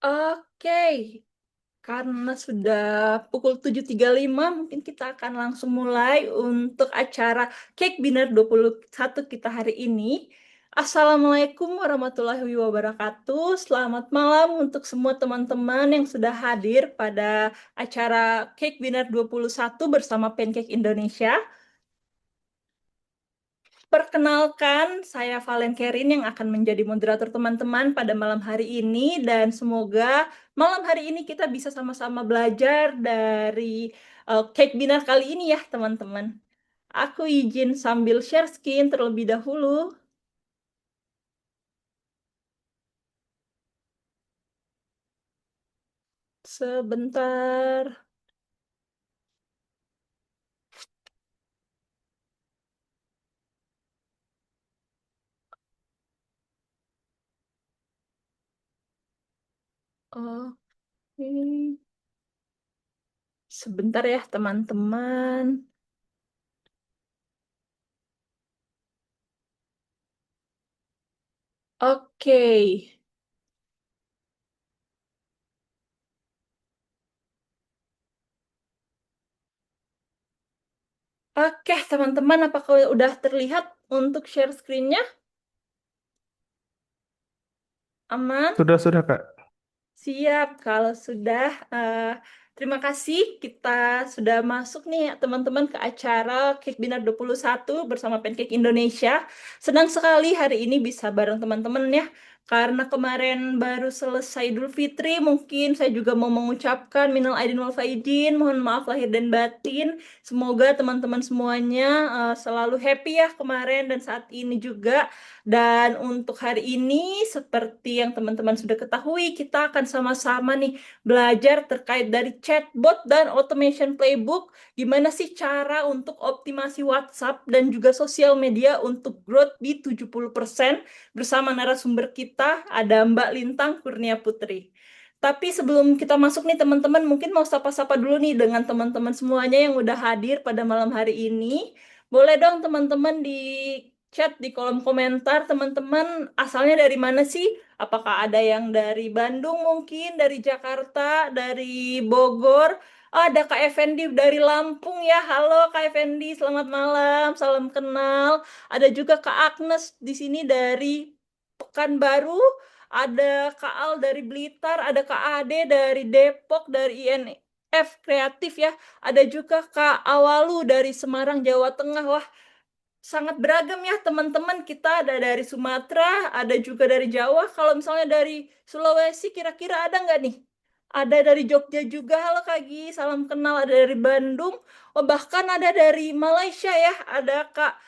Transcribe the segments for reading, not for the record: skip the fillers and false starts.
Oke, karena sudah pukul 7.35, mungkin kita akan langsung mulai untuk acara Cake Dinner 21 kita hari ini. Assalamualaikum warahmatullahi wabarakatuh. Selamat malam untuk semua teman-teman yang sudah hadir pada acara Cake Dinner 21 bersama Pancake Indonesia. Perkenalkan, saya Valen Kerin yang akan menjadi moderator teman-teman pada malam hari ini dan semoga malam hari ini kita bisa sama-sama belajar dari cake dinner kali ini ya teman-teman. Aku izin sambil share screen terlebih dahulu. Sebentar. Oke. Sebentar ya teman-teman. Oke. Oke, teman-teman, apakah udah terlihat untuk share screen-nya? Aman? Sudah, Kak. Siap, kalau sudah, terima kasih kita sudah masuk nih teman-teman ke acara Cake Dinner 21 bersama Pancake Indonesia. Senang sekali hari ini bisa bareng teman-teman ya. Karena kemarin baru selesai Idul Fitri, mungkin saya juga mau mengucapkan minal aidin wal faizin, mohon maaf lahir dan batin. Semoga teman-teman semuanya selalu happy ya kemarin dan saat ini juga. Dan untuk hari ini, seperti yang teman-teman sudah ketahui, kita akan sama-sama nih belajar terkait dari chatbot dan automation playbook. Gimana sih cara untuk optimasi WhatsApp dan juga sosial media untuk growth di 70% bersama narasumber kita, ada Mbak Lintang Kurnia Putri. Tapi sebelum kita masuk nih teman-teman, mungkin mau sapa-sapa dulu nih dengan teman-teman semuanya yang udah hadir pada malam hari ini. Boleh dong teman-teman di chat di kolom komentar teman-teman asalnya dari mana sih? Apakah ada yang dari Bandung mungkin, dari Jakarta, dari Bogor? Oh, ada Kak Effendi dari Lampung ya. Halo Kak Effendi, selamat malam, salam kenal. Ada juga Kak Agnes di sini dari Pekanbaru. Ada Kak Al dari Blitar, ada Kak Ade dari Depok, dari INF Kreatif ya. Ada juga Kak Awalu dari Semarang, Jawa Tengah. Wah, sangat beragam ya teman-teman. Kita ada dari Sumatera, ada juga dari Jawa. Kalau misalnya dari Sulawesi, kira-kira ada nggak nih? Ada dari Jogja juga. Halo Kak Gi, salam kenal. Ada dari Bandung. Oh, bahkan ada dari Malaysia ya. Ada Kak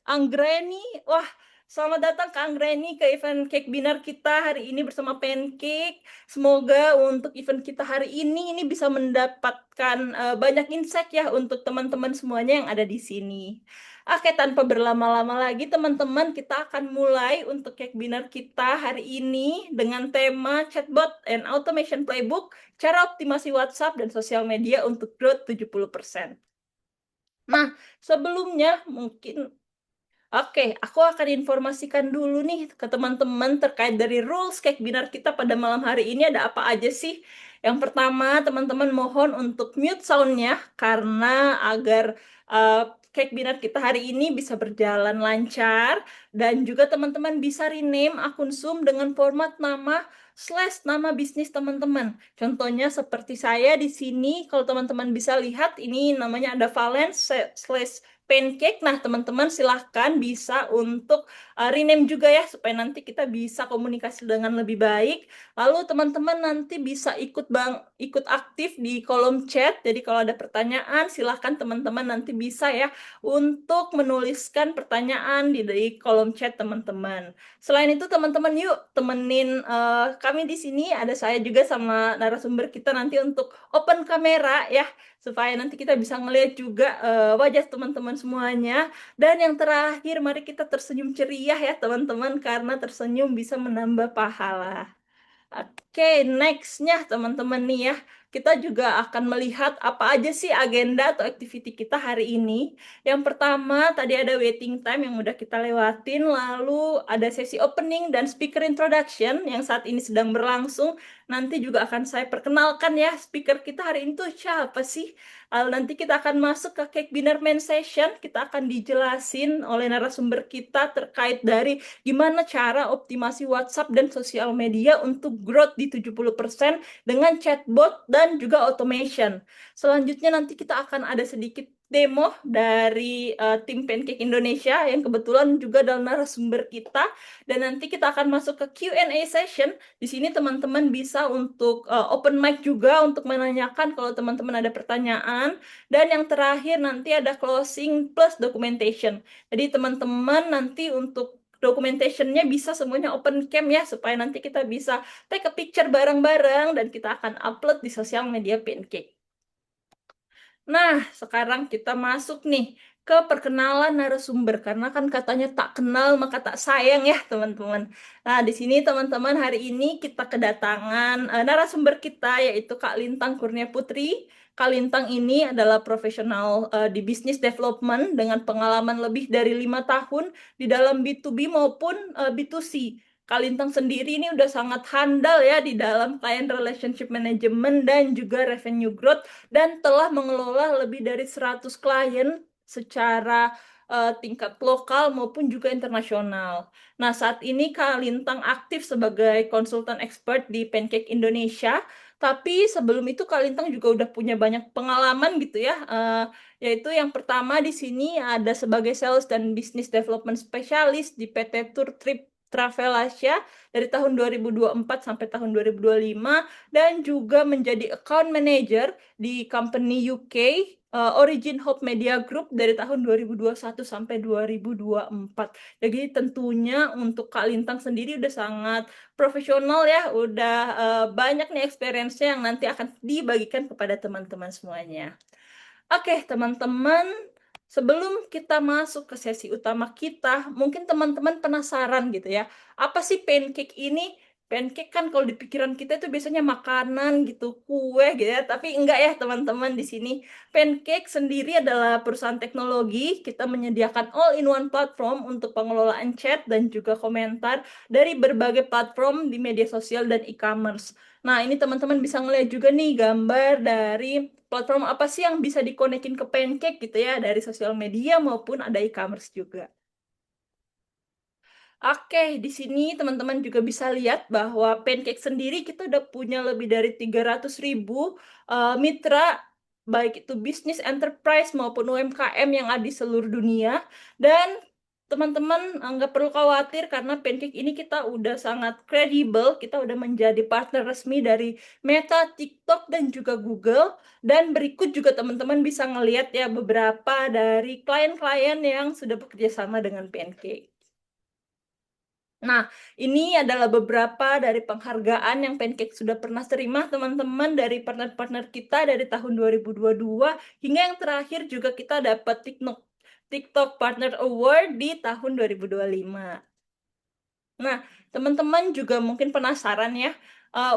Anggreni. Wah, selamat datang Kak Anggreni ke event Cake Dinner kita hari ini bersama Pancake. Semoga untuk event kita hari ini bisa mendapatkan banyak insight ya untuk teman-teman semuanya yang ada di sini. Oke, tanpa berlama-lama lagi teman-teman, kita akan mulai untuk cake dinner kita hari ini dengan tema chatbot and automation playbook, cara optimasi WhatsApp dan sosial media untuk growth 70%. Nah, sebelumnya mungkin Oke, aku akan informasikan dulu nih ke teman-teman terkait dari rules cake dinner kita pada malam hari ini ada apa aja sih. Yang pertama, teman-teman mohon untuk mute sound-nya karena agar cake dinner kita hari ini bisa berjalan lancar dan juga teman-teman bisa rename akun Zoom dengan format nama slash nama bisnis teman-teman. Contohnya seperti saya di sini, kalau teman-teman bisa lihat ini namanya ada Valen slash Pancake. Nah, teman-teman silahkan bisa untuk rename juga ya, supaya nanti kita bisa komunikasi dengan lebih baik. Lalu teman-teman nanti bisa ikut aktif di kolom chat. Jadi kalau ada pertanyaan, silahkan teman-teman nanti bisa ya untuk menuliskan pertanyaan di kolom chat teman-teman. Selain itu, teman-teman yuk temenin kami di sini. Ada saya juga sama narasumber kita nanti untuk open kamera ya supaya nanti kita bisa ngelihat juga wajah teman-teman semuanya. Dan yang terakhir, mari kita tersenyum ceria ya teman-teman, karena tersenyum bisa menambah pahala. Oke, nextnya teman-teman nih ya. kita juga akan melihat apa aja sih agenda atau activity kita hari ini. Yang pertama, tadi ada waiting time yang udah kita lewatin, lalu ada sesi opening dan speaker introduction yang saat ini sedang berlangsung. Nanti juga akan saya perkenalkan ya, speaker kita hari ini tuh siapa sih? Lalu nanti kita akan masuk ke Cake Dinner Main Session, kita akan dijelasin oleh narasumber kita terkait dari gimana cara optimasi WhatsApp dan sosial media untuk growth di 70% dengan chatbot dan juga automation. Selanjutnya nanti kita akan ada sedikit demo dari tim Pancake Indonesia yang kebetulan juga adalah narasumber kita, dan nanti kita akan masuk ke Q&A session. Di sini teman-teman bisa untuk open mic juga untuk menanyakan kalau teman-teman ada pertanyaan, dan yang terakhir nanti ada closing plus documentation. Jadi teman-teman nanti untuk documentationnya bisa semuanya open cam ya, supaya nanti kita bisa take a picture bareng-bareng dan kita akan upload di sosial media Pancake. Nah, sekarang kita masuk nih ke perkenalan narasumber, karena kan katanya tak kenal maka tak sayang ya teman-teman. Nah, di sini teman-teman hari ini kita kedatangan narasumber kita, yaitu Kak Lintang Kurnia Putri. Kak Lintang ini adalah profesional di business development dengan pengalaman lebih dari 5 tahun di dalam B2B maupun B2C. Kak Lintang sendiri ini udah sangat handal ya di dalam client relationship management dan juga revenue growth, dan telah mengelola lebih dari 100 klien secara tingkat lokal maupun juga internasional. Nah, saat ini Kak Lintang aktif sebagai konsultan expert di Pancake Indonesia, tapi sebelum itu Kak Lintang juga udah punya banyak pengalaman gitu ya, yaitu yang pertama di sini ada sebagai sales dan business development specialist di PT Tour Trip Travel Asia dari tahun 2024 sampai tahun 2025, dan juga menjadi account manager di company UK Origin Hope Media Group dari tahun 2021 sampai 2024. Jadi tentunya untuk Kak Lintang sendiri udah sangat profesional ya, udah banyak nih experience-nya yang nanti akan dibagikan kepada teman-teman semuanya. Oke, teman-teman, sebelum kita masuk ke sesi utama kita, mungkin teman-teman penasaran gitu ya, apa sih pancake ini? Pancake kan kalau di pikiran kita itu biasanya makanan gitu, kue gitu ya, tapi enggak ya teman-teman di sini. Pancake sendiri adalah perusahaan teknologi, kita menyediakan all-in-one platform untuk pengelolaan chat dan juga komentar dari berbagai platform di media sosial dan e-commerce. Nah, ini teman-teman bisa ngeliat juga nih gambar dari platform apa sih yang bisa dikonekin ke Pancake gitu ya, dari sosial media maupun ada e-commerce juga. Oke, di sini teman-teman juga bisa lihat bahwa Pancake sendiri kita udah punya lebih dari 300.000 mitra, baik itu bisnis enterprise maupun UMKM yang ada di seluruh dunia. Dan teman-teman nggak perlu khawatir karena Pancake ini kita udah sangat kredibel, kita udah menjadi partner resmi dari Meta, TikTok, dan juga Google. Dan berikut juga teman-teman bisa ngelihat ya beberapa dari klien-klien yang sudah bekerja sama dengan Pancake. Nah, ini adalah beberapa dari penghargaan yang Pancake sudah pernah terima, teman-teman, dari partner-partner kita dari tahun 2022, hingga yang terakhir juga kita dapat TikTok Partner Award di tahun 2025. Nah, teman-teman juga mungkin penasaran ya,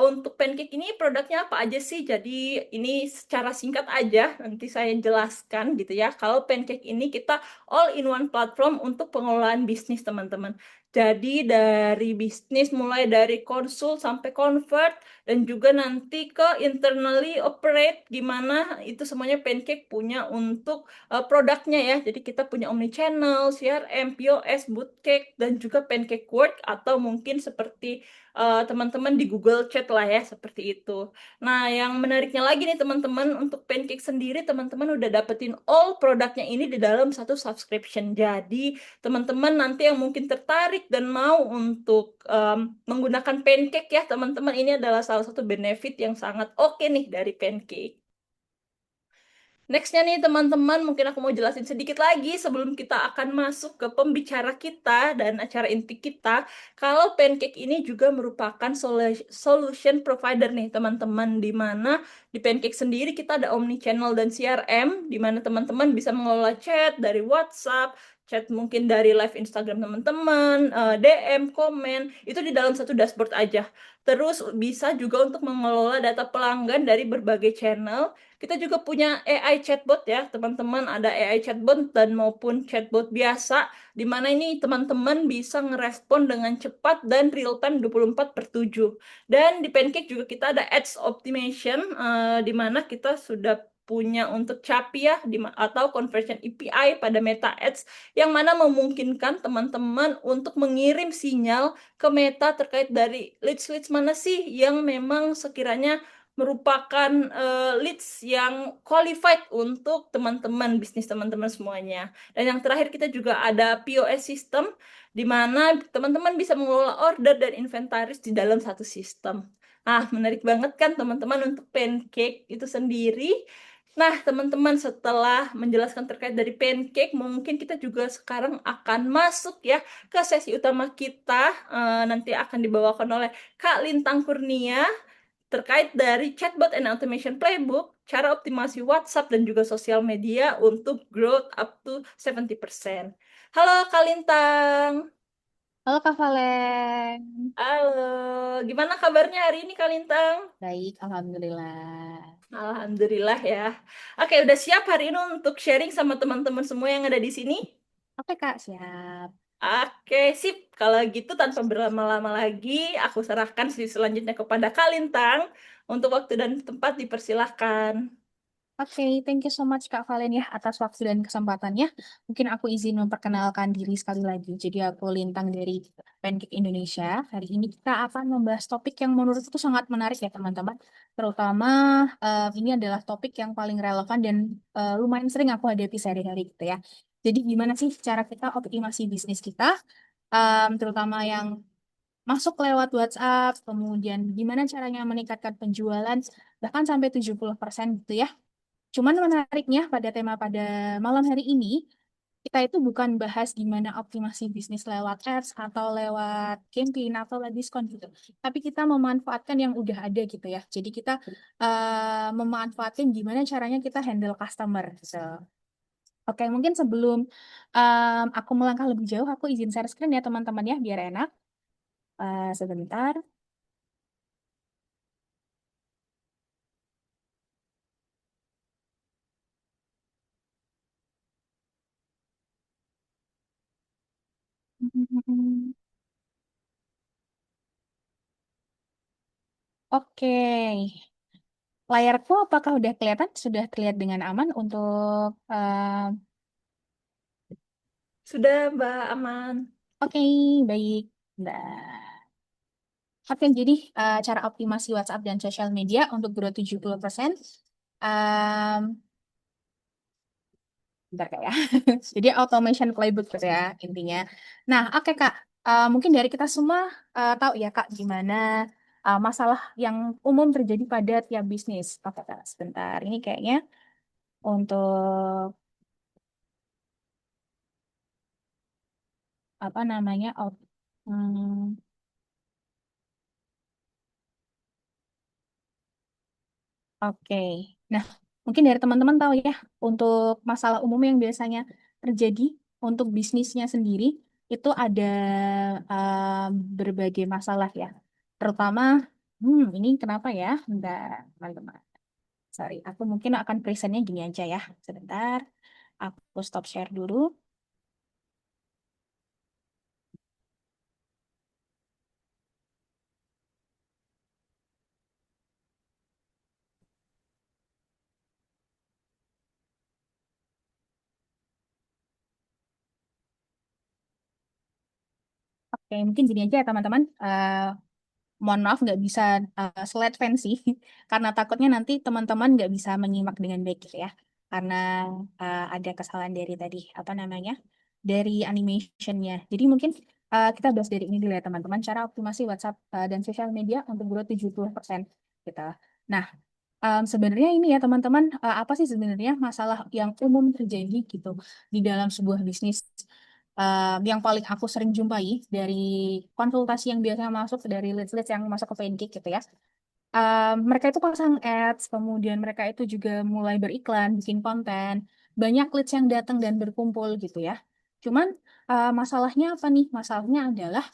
untuk Pancake ini produknya apa aja sih? Jadi ini secara singkat aja nanti saya jelaskan gitu ya. Kalau Pancake ini kita all-in-one platform untuk pengelolaan bisnis, teman-teman. Jadi dari bisnis mulai dari konsul sampai convert, dan juga nanti ke internally operate, gimana itu semuanya Pancake punya untuk produknya ya. Jadi kita punya omnichannel, CRM, POS, Bootcake, dan juga Pancake Work, atau mungkin seperti teman-teman di Google Chat lah ya, seperti itu. Nah, yang menariknya lagi nih teman-teman, untuk Pancake sendiri teman-teman udah dapetin all produknya ini di dalam satu subscription. Jadi teman-teman nanti yang mungkin tertarik dan mau untuk menggunakan Pancake ya teman-teman, ini adalah salah satu benefit yang sangat oke nih dari Pancake. Nextnya nih teman-teman, mungkin aku mau jelasin sedikit lagi sebelum kita akan masuk ke pembicara kita dan acara inti kita. Kalau Pancake ini juga merupakan solution provider nih teman-teman, di mana di Pancake sendiri kita ada omnichannel dan CRM, di mana teman-teman bisa mengelola chat dari WhatsApp, chat mungkin dari live Instagram teman-teman, DM, komen, itu di dalam satu dashboard aja. Terus bisa juga untuk mengelola data pelanggan dari berbagai channel. Kita juga punya AI chatbot ya, teman-teman. Ada AI chatbot dan maupun chatbot biasa, di mana ini teman-teman bisa ngerespon dengan cepat dan real time 24/7. Dan di Pancake juga kita ada ads optimization, di mana kita sudah punya untuk CAPI ya, atau Conversion API pada Meta Ads, yang mana memungkinkan teman-teman untuk mengirim sinyal ke Meta terkait dari leads-leads mana sih yang memang sekiranya merupakan leads yang qualified untuk teman-teman, bisnis teman-teman semuanya. Dan yang terakhir kita juga ada POS system, di mana teman-teman bisa mengelola order dan inventaris di dalam satu sistem. Ah, menarik banget kan teman-teman untuk Pancake itu sendiri. Nah, teman-teman, setelah menjelaskan terkait dari Pancake, mungkin kita juga sekarang akan masuk ya ke sesi utama kita. Nanti akan dibawakan oleh Kak Lintang Kurnia terkait dari Chatbot and Automation Playbook, cara optimasi WhatsApp dan juga sosial media untuk growth up to 70%. Halo Kak Lintang. Halo Kak Valen. Halo, gimana kabarnya hari ini Kak Lintang? Baik, Alhamdulillah. Alhamdulillah ya. Oke, udah siap hari ini untuk sharing sama teman-teman semua yang ada di sini? Oke Kak, siap. Oke, sip. Kalau gitu tanpa berlama-lama lagi, aku serahkan sesi selanjutnya kepada Kak Lintang. Untuk waktu dan tempat dipersilahkan. Oke, thank you so much Kak Valen ya atas waktu dan kesempatannya. Mungkin aku izin memperkenalkan diri sekali lagi. Jadi aku Lintang dari Pancake Indonesia. Hari ini kita akan membahas topik yang menurutku sangat menarik ya teman-teman. Terutama ini adalah topik yang paling relevan dan lumayan sering aku hadapi sehari-hari gitu ya. Jadi gimana sih cara kita optimasi bisnis kita, terutama yang masuk lewat WhatsApp, kemudian gimana caranya meningkatkan penjualan, bahkan sampai 70% gitu ya. Cuman menariknya pada tema pada malam hari ini, kita itu bukan bahas gimana optimasi bisnis lewat ads atau lewat campaign atau lewat diskon gitu. Tapi kita memanfaatkan yang udah ada gitu ya. Jadi kita memanfaatkan gimana caranya kita handle customer gitu. Oke, mungkin sebelum aku melangkah lebih jauh, aku izin share screen ya teman-teman ya, biar enak. Sebentar. Oke, layarku apakah udah kelihatan? Sudah terlihat dengan aman untuk Sudah, Mbak, aman. oke, baik. Nah, oke, jadi cara optimasi WhatsApp dan sosial media untuk growth 70%. Um, Bentar Kak ya. Jadi automation playbook gitu ya intinya. Nah, oke Kak. Mungkin dari kita semua tahu ya Kak gimana masalah yang umum terjadi pada tiap bisnis. Oke Kak, sebentar. Ini kayaknya untuk apa namanya hmm, oke. Nah, mungkin dari teman-teman tahu ya, untuk masalah umum yang biasanya terjadi untuk bisnisnya sendiri, itu ada um, berbagai masalah ya. Terutama, ini kenapa ya? Bentar, teman-teman. Sorry, aku mungkin akan presentnya gini aja ya. Sebentar, aku stop share dulu. Oke, mungkin gini aja ya teman-teman. Mohon maaf nggak bisa slide fancy karena takutnya nanti teman-teman nggak bisa menyimak dengan baik gitu ya karena ada kesalahan dari tadi apa namanya dari animationnya. Jadi mungkin kita bahas dari ini dulu ya teman-teman, cara optimasi WhatsApp dan sosial media untuk growth 70% gitu. Nah, sebenarnya ini ya teman-teman, apa sih sebenarnya masalah yang umum terjadi gitu di dalam sebuah bisnis? Yang paling aku sering jumpai dari konsultasi yang biasanya masuk dari leads-leads yang masuk ke Pancake gitu ya. Mereka itu pasang ads, kemudian mereka itu juga mulai beriklan, bikin konten, banyak leads yang datang dan berkumpul gitu ya. Cuman masalahnya apa nih? Masalahnya adalah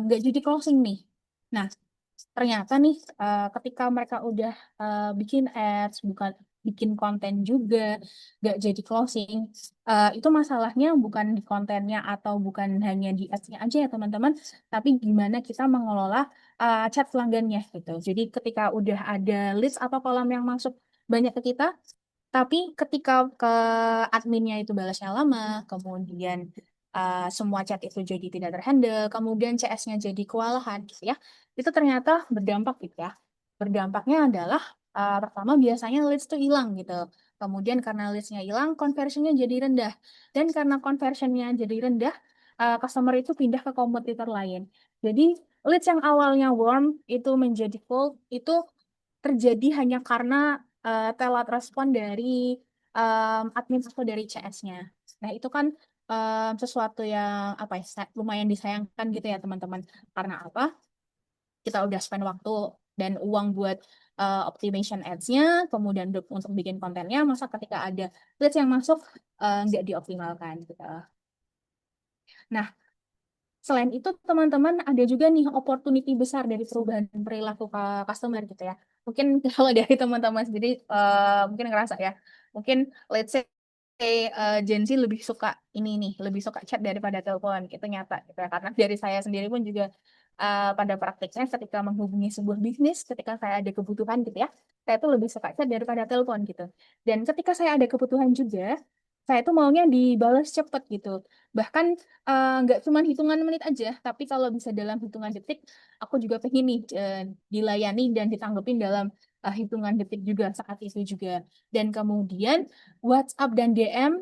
nggak jadi closing nih. Nah, ternyata nih ketika mereka udah bikin ads, bukan bikin konten juga, nggak jadi closing, itu masalahnya bukan di kontennya atau bukan hanya di ads-nya aja ya teman-teman, tapi gimana kita mengelola chat pelanggannya gitu. Jadi ketika udah ada leads atau kolam yang masuk banyak ke kita, tapi ketika ke adminnya itu balasnya lama, kemudian semua chat itu jadi tidak terhandle, kemudian CS-nya jadi kewalahan gitu ya, itu ternyata berdampak gitu ya. Berdampaknya adalah pertama biasanya leads itu hilang gitu. Kemudian karena leads-nya hilang, conversion-nya jadi rendah. Dan karena conversion-nya jadi rendah, customer itu pindah ke kompetitor lain. Jadi leads yang awalnya warm itu menjadi cold, itu terjadi hanya karena telat respon dari admin atau dari CS-nya. Nah, itu kan sesuatu yang apa ya, lumayan disayangkan gitu ya teman-teman. Karena apa? Kita udah spend waktu dan uang buat optimization ads-nya, kemudian untuk bikin kontennya, masa ketika ada leads yang masuk nggak dioptimalkan gitu. Nah, selain itu, teman-teman, ada juga nih opportunity besar dari perubahan perilaku customer gitu ya. Mungkin kalau dari teman-teman sendiri mungkin ngerasa ya, mungkin let's say Gen Z lebih suka ini nih, lebih suka chat daripada telepon, itu nyata gitu ya. Karena dari saya sendiri pun juga pada praktiknya ketika menghubungi sebuah bisnis, ketika saya ada kebutuhan gitu ya, saya tuh lebih suka chat daripada telepon gitu. Dan ketika saya ada kebutuhan juga, saya tuh maunya dibalas cepet gitu. Bahkan nggak cuma hitungan menit aja, tapi kalau bisa dalam hitungan detik, aku juga pengen nih dilayani dan ditanggepin dalam hitungan detik juga saat itu juga. Dan kemudian WhatsApp dan DM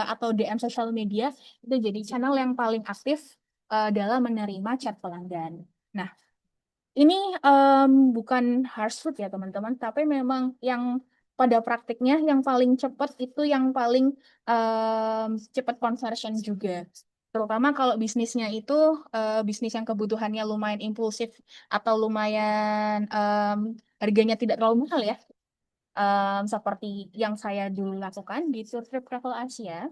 atau DM sosial media itu jadi channel yang paling aktif dalam menerima chat pelanggan. Nah, ini bukan harsh truth ya teman-teman, tapi memang yang pada praktiknya yang paling cepat itu yang paling cepat conversion juga. Terutama kalau bisnisnya itu bisnis yang kebutuhannya lumayan impulsif atau lumayan harganya tidak terlalu mahal ya. Seperti yang saya dulu lakukan di Tour Trip Travel Asia.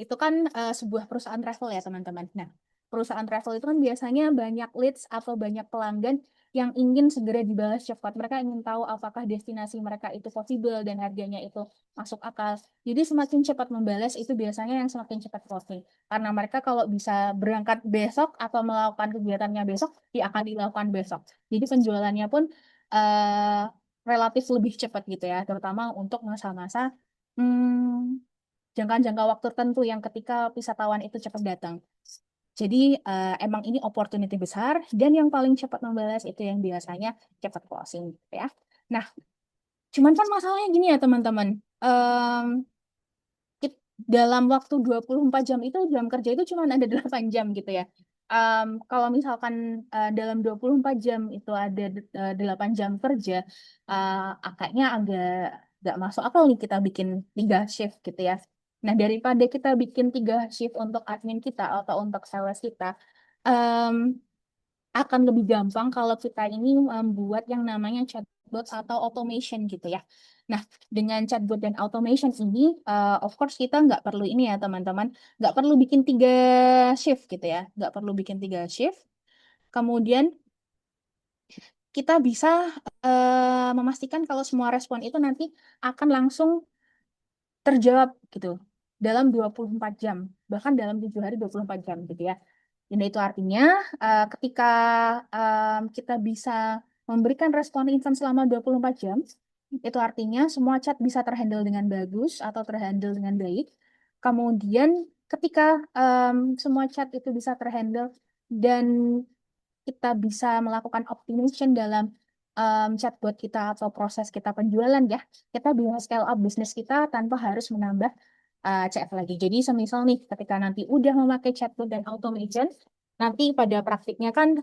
Itu kan sebuah perusahaan travel ya teman-teman. Nah, perusahaan travel itu kan biasanya banyak leads atau banyak pelanggan yang ingin segera dibalas cepat. Mereka ingin tahu apakah destinasi mereka itu possible dan harganya itu masuk akal. Jadi semakin cepat membalas itu biasanya yang semakin cepat closing. Karena mereka kalau bisa berangkat besok atau melakukan kegiatannya besok, ya akan dilakukan besok. Jadi penjualannya pun eh, relatif lebih cepat gitu ya, terutama untuk masa-masa hmm, jangka-jangka waktu tertentu yang ketika wisatawan itu cepat datang. Jadi emang ini opportunity besar dan yang paling cepat membalas itu yang biasanya cepat closing gitu ya. Nah, cuman kan masalahnya gini ya teman-teman. Dalam waktu 24 jam itu jam kerja itu cuma ada 8 jam gitu ya. Kalau misalkan dalam 24 jam itu ada 8 jam kerja, kayaknya agak nggak masuk akal nih kita bikin 3 shift gitu ya. Nah, daripada kita bikin 3 shift untuk admin kita atau untuk sales kita, em, akan lebih gampang kalau kita ini membuat yang namanya chatbot atau automation gitu ya. Nah, dengan chatbot dan automation ini, of course kita nggak perlu ini ya teman-teman, nggak perlu bikin 3 shift gitu ya, nggak perlu bikin 3 shift. Kemudian kita bisa memastikan kalau semua respon itu nanti akan langsung terjawab gitu dalam 24 jam, bahkan dalam 7 hari 24 jam gitu ya. Dan itu artinya ketika kita bisa memberikan respon instan selama 24 jam, itu artinya semua chat bisa terhandle dengan bagus atau terhandle dengan baik. Kemudian ketika semua chat itu bisa terhandle dan kita bisa melakukan optimization dalam chatbot kita atau proses kita penjualan ya, kita bisa scale up bisnis kita tanpa harus menambah CF lagi. Jadi semisal nih ketika nanti udah memakai chatbot dan automation, nanti pada praktiknya kan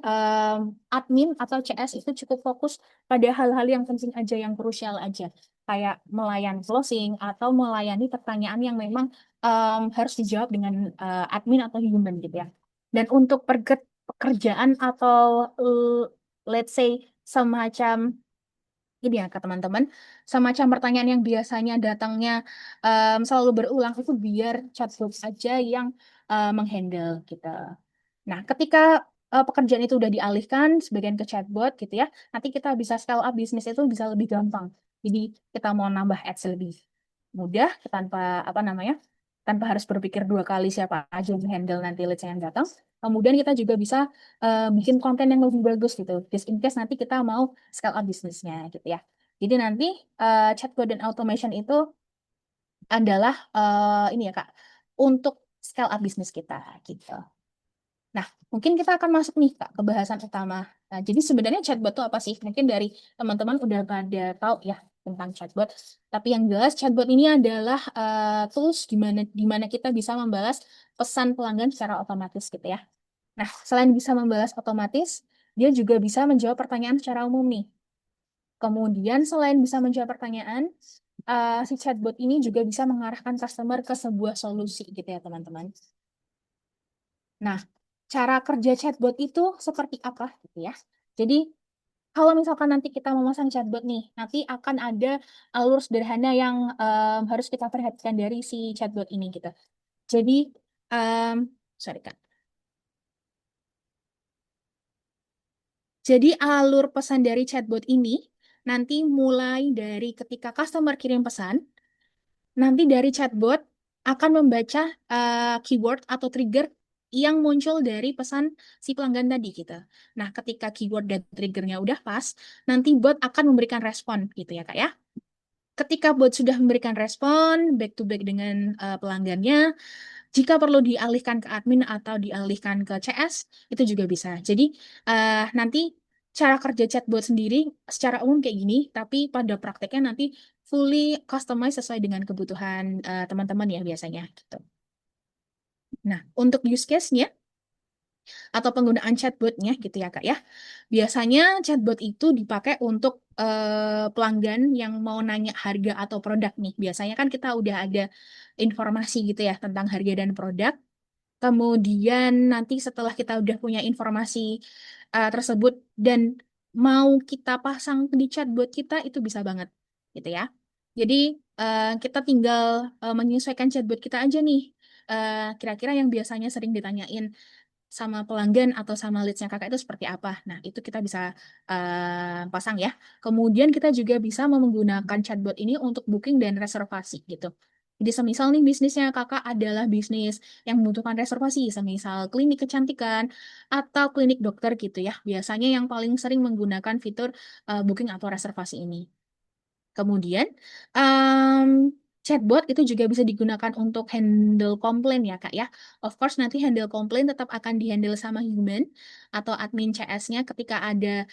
admin atau CS itu cukup fokus pada hal-hal yang penting aja, yang krusial aja. Kayak melayan closing atau melayani pertanyaan yang memang harus dijawab dengan admin atau human gitu ya. Dan untuk pekerjaan atau let's say semacam ini ya ke teman-teman, semacam pertanyaan yang biasanya datangnya selalu berulang itu biar chatbot aja yang menghandle gitu. Nah, ketika pekerjaan itu udah dialihkan sebagian ke chatbot gitu ya, nanti kita bisa scale up bisnis itu bisa lebih gampang. Jadi kita mau nambah ads lebih mudah tanpa apa namanya, tanpa harus berpikir dua kali siapa aja yang handle nanti leads yang datang. Kemudian kita juga bisa bikin konten yang lebih bagus gitu. Just in case nanti kita mau scale up bisnisnya gitu ya. Jadi nanti chatbot dan automation itu adalah ini ya Kak, untuk scale up bisnis kita gitu. Nah, mungkin kita akan masuk nih Kak ke bahasan utama. Nah, jadi sebenarnya chatbot itu apa sih? Mungkin dari teman-teman udah pada tahu ya tentang chatbot. Tapi yang jelas chatbot ini adalah tools di mana kita bisa membalas pesan pelanggan secara otomatis gitu ya. Nah, selain bisa membalas otomatis, dia juga bisa menjawab pertanyaan secara umum nih. Kemudian selain bisa menjawab pertanyaan, si chatbot ini juga bisa mengarahkan customer ke sebuah solusi gitu ya teman-teman. Nah, cara kerja chatbot itu seperti apa gitu ya. Jadi, kalau misalkan nanti kita memasang chatbot nih, nanti akan ada alur sederhana yang harus kita perhatikan dari si chatbot ini gitu. Jadi, em, sorry Kak. Jadi alur pesan dari chatbot ini nanti mulai dari ketika customer kirim pesan, nanti dari chatbot akan membaca keyword atau trigger yang muncul dari pesan si pelanggan tadi gitu. Nah, ketika keyword dan triggernya udah pas, nanti bot akan memberikan respon gitu ya Kak ya. Ketika bot sudah memberikan respon back to back dengan pelanggannya, jika perlu dialihkan ke admin atau dialihkan ke CS, itu juga bisa. Jadi nanti cara kerja chatbot sendiri secara umum kayak gini, tapi pada prakteknya nanti fully customized sesuai dengan kebutuhan teman-teman ya biasanya gitu. Nah, untuk use case-nya atau penggunaan chatbotnya gitu ya Kak ya. Biasanya chatbot itu dipakai untuk pelanggan yang mau nanya harga atau produk nih. Biasanya kan kita udah ada informasi gitu ya tentang harga dan produk. Kemudian nanti setelah kita udah punya informasi tersebut dan mau kita pasang di chatbot kita itu bisa banget gitu ya. Jadi kita tinggal menyesuaikan chatbot kita aja nih. Kira-kira yang biasanya sering ditanyain sama pelanggan atau sama leads-nya kakak itu seperti apa. Nah, itu kita bisa pasang ya. Kemudian kita juga bisa menggunakan chatbot ini untuk booking dan reservasi gitu. Jadi semisal nih bisnisnya kakak adalah bisnis yang membutuhkan reservasi, semisal klinik kecantikan atau klinik dokter gitu ya. Biasanya yang paling sering menggunakan fitur booking atau reservasi ini. Kemudian, em, chatbot itu juga bisa digunakan untuk handle komplain ya, Kak ya. Of course, nanti handle komplain tetap akan dihandle sama human atau admin CS-nya ketika ada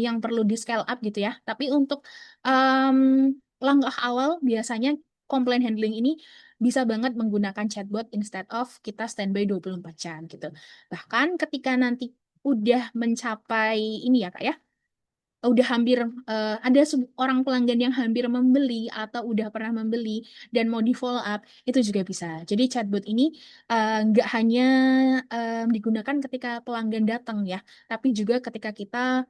yang perlu di scale up gitu ya. Tapi untuk em, langkah awal biasanya komplain handling ini bisa banget menggunakan chatbot instead of kita standby 24 jam gitu. Bahkan ketika nanti udah mencapai ini ya, Kak ya, udah hampir ada orang pelanggan yang hampir membeli atau udah pernah membeli dan mau di follow up itu juga bisa. Jadi chatbot ini nggak hanya digunakan ketika pelanggan datang ya, tapi juga ketika kita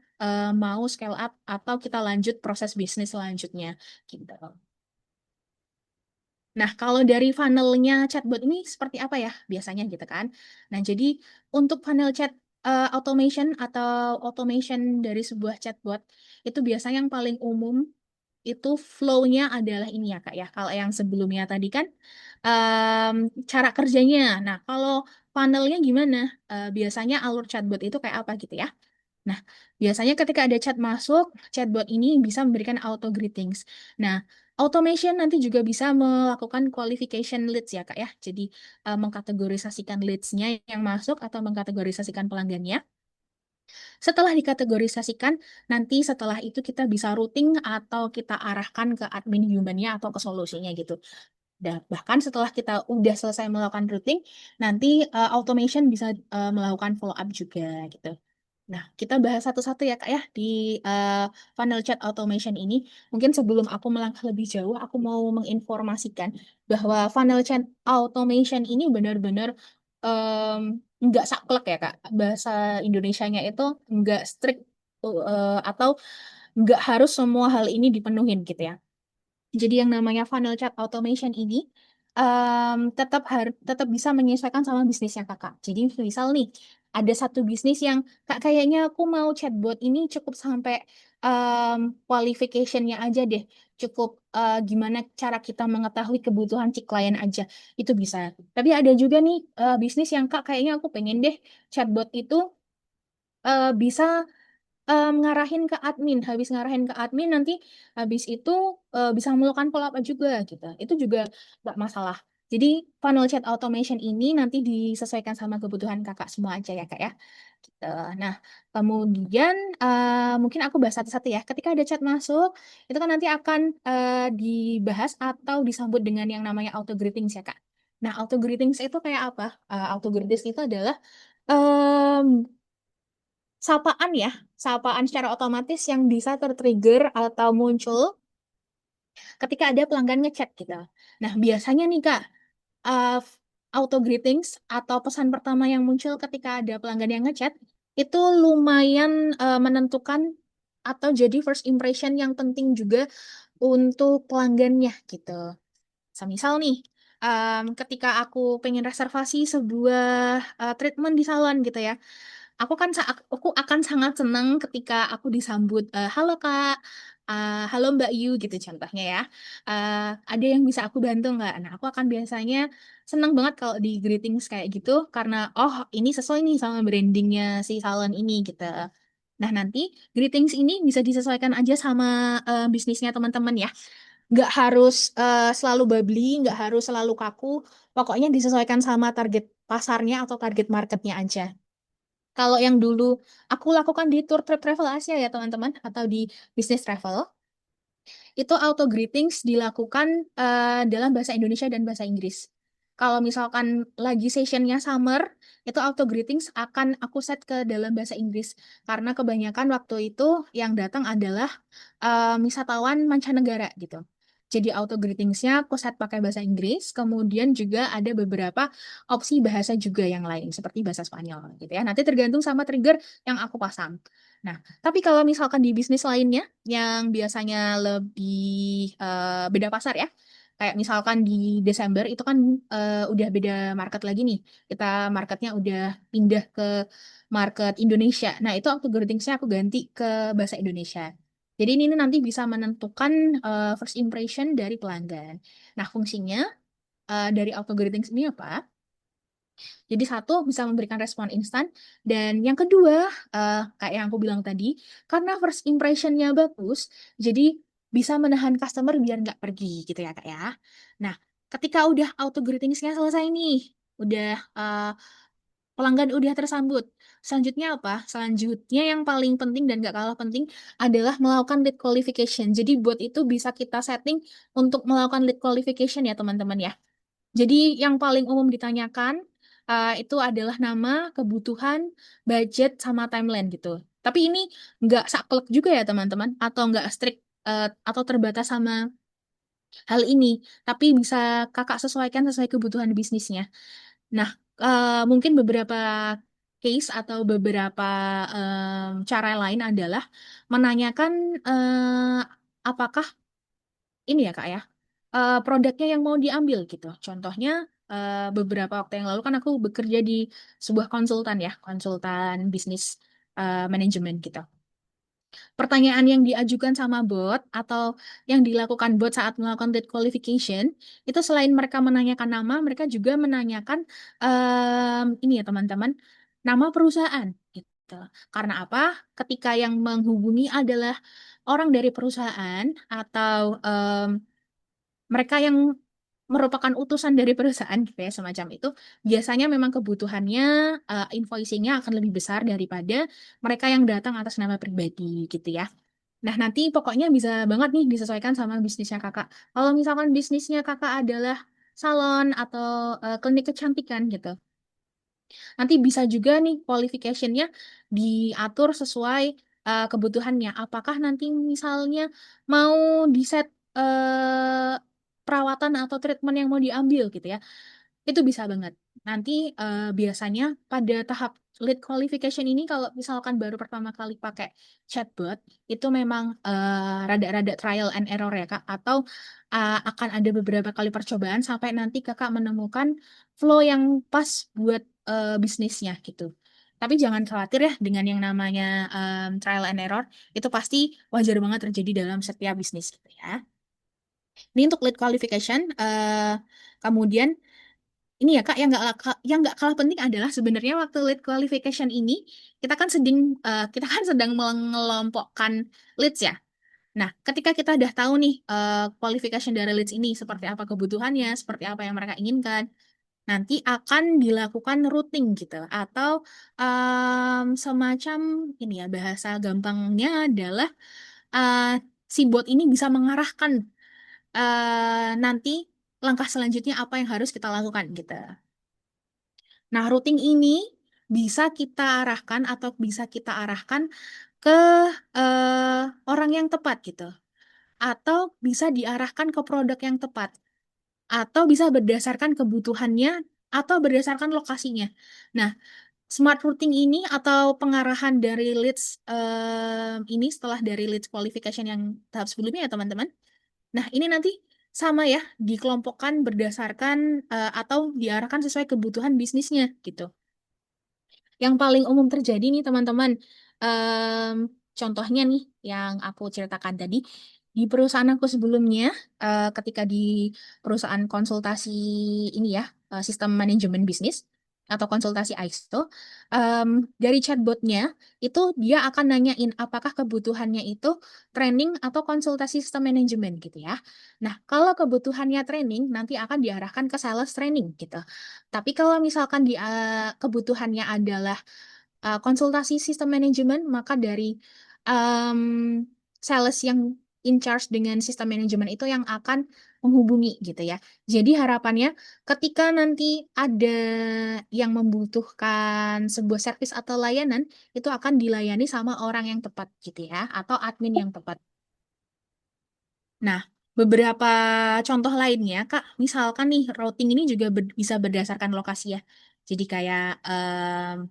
mau scale up atau kita lanjut proses bisnis selanjutnya gitu. Nah, kalau dari funnelnya chatbot ini seperti apa ya biasanya gitu kan? Nah, jadi untuk funnel chat automation atau automation dari sebuah chatbot itu biasanya yang paling umum itu flow-nya adalah ini ya Kak ya. Kalau yang sebelumnya tadi kan em, cara kerjanya. Nah, kalau funnelnya gimana? Biasanya alur chatbot itu kayak apa gitu ya? Nah, biasanya ketika ada chat masuk, chatbot ini bisa memberikan auto greetings. Nah, automation nanti juga bisa melakukan qualification leads ya, Kak ya. Jadi, mengkategorisasikan leads-nya yang masuk atau mengkategorisasikan pelanggannya. Setelah dikategorisasikan, nanti setelah itu kita bisa routing atau kita arahkan ke admin human-nya atau ke solusinya gitu. Bahkan setelah kita udah selesai melakukan routing, nanti automation bisa melakukan follow up juga gitu. Nah, kita bahas satu-satu ya, Kak, ya, di funnel chat automation ini. Mungkin sebelum aku melangkah lebih jauh, aku mau menginformasikan bahwa funnel chat automation ini benar-benar nggak saklek ya, Kak. Bahasa Indonesianya itu nggak strict atau nggak harus semua hal ini dipenuhin gitu ya. Jadi yang namanya funnel chat automation ini tetap bisa menyesuaikan sama bisnisnya kakak. Jadi misal nih ada satu bisnis yang kak kayaknya aku mau chatbot ini cukup sampai qualification-nya aja deh, cukup gimana cara kita mengetahui kebutuhan si klien aja itu bisa. Tapi ada juga nih bisnis yang kak kayaknya aku pengen deh chatbot itu bisa ngarahin ke admin. Habis ngarahin ke admin nanti habis itu bisa melakukan follow up juga gitu. Itu juga nggak masalah. Jadi funnel chat automation ini nanti disesuaikan sama kebutuhan kakak semua aja ya kak ya. Gitu. Nah, kemudian mungkin aku bahas satu-satu ya. Ketika ada chat masuk, itu kan nanti akan dibahas atau disambut dengan yang namanya auto greetings ya kak. Nah, auto greetings itu kayak apa? Auto greetings itu adalah sapaan ya, sapaan secara otomatis yang bisa tertrigger atau muncul ketika ada pelanggan ngechat gitu. Nah, biasanya nih Kak, uh, auto greetings atau pesan pertama yang muncul ketika ada pelanggan yang ngechat itu lumayan menentukan atau jadi first impression yang penting juga untuk pelanggannya gitu. Semisal nih, ketika aku pengen reservasi sebuah treatment di salon gitu ya, aku akan sangat senang ketika aku disambut, halo Kak, halo Mbak Yu gitu contohnya ya. Ada yang bisa aku bantu nggak? Nah, aku akan biasanya senang banget kalau di greetings kayak gitu karena oh ini sesuai nih sama brandingnya si salon ini gitu. Nah, nanti greetings ini bisa disesuaikan aja sama bisnisnya teman-teman ya. Nggak harus selalu bubbly, nggak harus selalu kaku. Pokoknya disesuaikan sama target pasarnya atau target marketnya aja. Kalau yang dulu aku lakukan di tour trip travel Asia ya teman-teman, atau di bisnis travel, itu auto greetings dilakukan dalam bahasa Indonesia dan bahasa Inggris. Kalau misalkan lagi sessionnya summer, itu auto greetings akan aku set ke dalam bahasa Inggris. Karena kebanyakan waktu itu yang datang adalah wisatawan mancanegara gitu. Jadi auto greetingsnya aku set pakai bahasa Inggris, kemudian juga ada beberapa opsi bahasa juga yang lain, seperti bahasa Spanyol gitu ya. Nanti tergantung sama trigger yang aku pasang. Nah, tapi kalau misalkan di bisnis lainnya yang biasanya lebih beda pasar ya, kayak misalkan di Desember itu kan udah beda market lagi nih. Kita marketnya udah pindah ke market Indonesia. Nah, itu auto greetingsnya aku ganti ke bahasa Indonesia. Jadi ini nanti bisa menentukan first impression dari pelanggan. Nah, fungsinya dari auto greetings ini apa? Jadi satu bisa memberikan respon instan dan yang kedua kayak yang aku bilang tadi karena first impressionnya bagus jadi bisa menahan customer biar nggak pergi gitu ya kak ya. Nah ketika udah auto greetingsnya selesai nih udah pelanggan udah tersambut. Selanjutnya apa? Selanjutnya yang paling penting dan gak kalah penting adalah melakukan lead qualification. Jadi bot itu bisa kita setting untuk melakukan lead qualification ya teman-teman ya. Jadi yang paling umum ditanyakan itu adalah nama, kebutuhan, budget, sama timeline gitu. Tapi ini nggak saklek juga ya teman-teman, atau nggak strict atau terbatas sama hal ini. Tapi bisa kakak sesuaikan sesuai kebutuhan bisnisnya. Nah, mungkin beberapa case atau beberapa cara lain adalah menanyakan apakah ini ya kak ya produknya yang mau diambil gitu. Contohnya beberapa waktu yang lalu kan aku bekerja di sebuah konsultan ya, konsultan bisnis manajemen gitu. Pertanyaan yang diajukan sama bot atau yang dilakukan bot saat melakukan lead qualification itu selain mereka menanyakan nama, mereka juga menanyakan ini ya teman-teman, nama perusahaan gitu. Karena apa? Ketika yang menghubungi adalah orang dari perusahaan atau mereka yang merupakan utusan dari perusahaan gitu ya semacam itu biasanya memang kebutuhannya invoicingnya akan lebih besar daripada mereka yang datang atas nama pribadi gitu ya. Nah nanti pokoknya bisa banget nih disesuaikan sama bisnisnya kakak. Kalau misalkan bisnisnya kakak adalah salon atau klinik kecantikan gitu, nanti bisa juga nih qualification-nya diatur sesuai kebutuhannya. Apakah nanti misalnya mau di-set perawatan atau treatment yang mau diambil gitu ya. Itu bisa banget. Nanti biasanya pada tahap lead qualification ini kalau misalkan baru pertama kali pakai chatbot, itu memang rada-rada trial and error ya Kak, atau akan ada beberapa kali percobaan sampai nanti Kakak menemukan flow yang pas buat bisnisnya gitu. Tapi jangan khawatir ya dengan yang namanya trial and error, itu pasti wajar banget terjadi dalam setiap bisnis gitu ya. Ini untuk lead qualification. Kemudian ini ya Kak, yang nggak kalah penting adalah sebenarnya waktu lead qualification ini kita kan sedang mengelompokkan leads ya. Nah, ketika kita udah tahu nih qualification dari leads ini seperti apa kebutuhannya, seperti apa yang mereka inginkan, nanti akan dilakukan routing gitu atau semacam ini ya bahasa gampangnya adalah eh, si bot ini bisa mengarahkan nanti langkah selanjutnya apa yang harus kita lakukan gitu. Nah, routing ini bisa kita arahkan atau bisa kita arahkan ke orang yang tepat gitu. Atau bisa diarahkan ke produk yang tepat. Atau bisa berdasarkan kebutuhannya atau berdasarkan lokasinya. Nah, smart routing ini atau pengarahan dari leads ini setelah dari leads qualification yang tahap sebelumnya ya teman-teman. Nah, ini nanti sama ya, dikelompokkan berdasarkan atau diarahkan sesuai kebutuhan bisnisnya gitu. Yang paling umum terjadi nih teman-teman, em, contohnya nih yang aku ceritakan tadi, di perusahaan aku sebelumnya, ketika di perusahaan konsultasi ini ya, sistem manajemen bisnis atau konsultasi ISO, em, dari chatbotnya itu dia akan nanyain apakah kebutuhannya itu training atau konsultasi sistem manajemen gitu ya. Nah, kalau kebutuhannya training nanti akan diarahkan ke sales training gitu. Tapi kalau misalkan kebutuhannya adalah konsultasi sistem manajemen, maka dari em, sales yang in charge dengan sistem manajemen itu yang akan menghubungi gitu ya. Jadi harapannya ketika nanti ada yang membutuhkan sebuah servis atau layanan, itu akan dilayani sama orang yang tepat gitu ya, atau admin yang tepat. Nah, beberapa contoh lainnya, Kak, misalkan nih, routing ini juga bisa berdasarkan lokasi ya. Jadi kayak,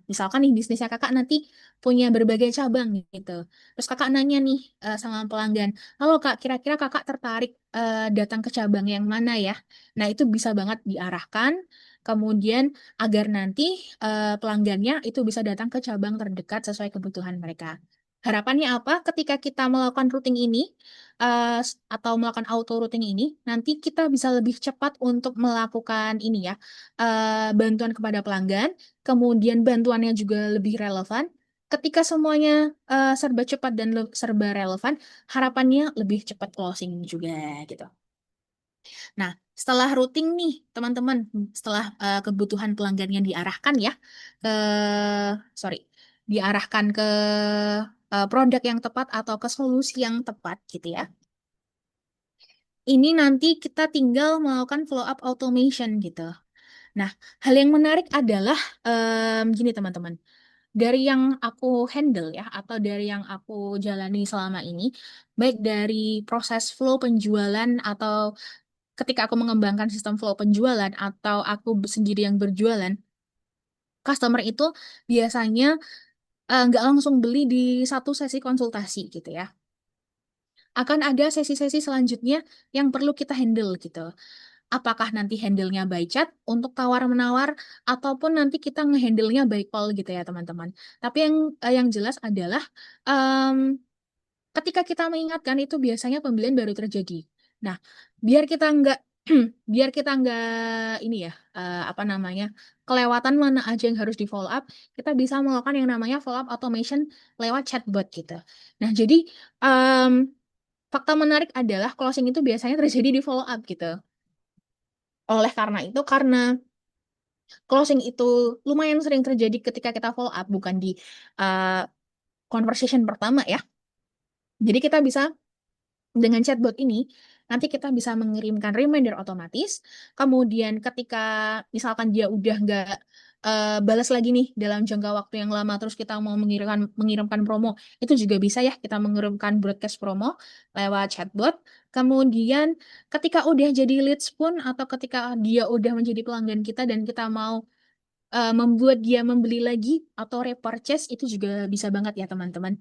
misalkan nih, bisnisnya Kakak nanti punya berbagai cabang gitu. Terus Kakak nanya nih sama pelanggan, halo Kak, kira-kira Kakak tertarik datang ke cabang yang mana ya? Nah, itu bisa banget diarahkan, kemudian agar nanti pelanggannya itu bisa datang ke cabang terdekat sesuai kebutuhan mereka. Harapannya apa? Ketika kita melakukan routing ini, atau melakukan auto routing ini, nanti kita bisa lebih cepat untuk melakukan ini ya, bantuan kepada pelanggan, kemudian bantuannya juga lebih relevan. Ketika semuanya serba cepat dan serba relevan, harapannya lebih cepat closing juga gitu. Nah, setelah routing nih, teman-teman, setelah kebutuhan pelanggannya diarahkan ya ke, sorry, diarahkan ke produk yang tepat atau ke solusi yang tepat gitu ya. Ini nanti kita tinggal melakukan follow up automation gitu. Nah, hal yang menarik adalah gini teman-teman. Dari yang aku handle ya, atau dari yang aku jalani selama ini, baik dari proses flow penjualan atau ketika aku mengembangkan sistem flow penjualan atau aku sendiri yang berjualan, customer itu biasanya nggak langsung beli di satu sesi konsultasi gitu ya. Akan ada sesi-sesi selanjutnya yang perlu kita handle gitu. Apakah nanti handle-nya by chat untuk tawar-menawar ataupun nanti kita ngehandle-nya by call gitu ya teman-teman. Tapi yang jelas adalah em, ketika kita mengingatkan itu biasanya pembelian baru terjadi. Nah, biar kita nggak biar kita nggak ini ya apa namanya kelewatan mana aja yang harus di follow up, kita bisa melakukan yang namanya follow up automation lewat chatbot gitu. Nah, jadi em, fakta menarik adalah closing itu biasanya terjadi di follow up gitu. Oleh karena itu, karena closing itu lumayan sering terjadi ketika kita follow up, bukan di uh, conversation pertama ya. Jadi kita bisa dengan chatbot ini, nanti kita bisa mengirimkan reminder otomatis. Kemudian ketika misalkan dia udah nggak balas lagi nih dalam jangka waktu yang lama, terus kita mau mengirimkan promo, itu juga bisa ya kita mengirimkan broadcast promo lewat chatbot. Kemudian ketika udah jadi leads pun atau ketika dia udah menjadi pelanggan kita dan kita mau membuat dia membeli lagi atau repurchase itu juga bisa banget ya teman-teman.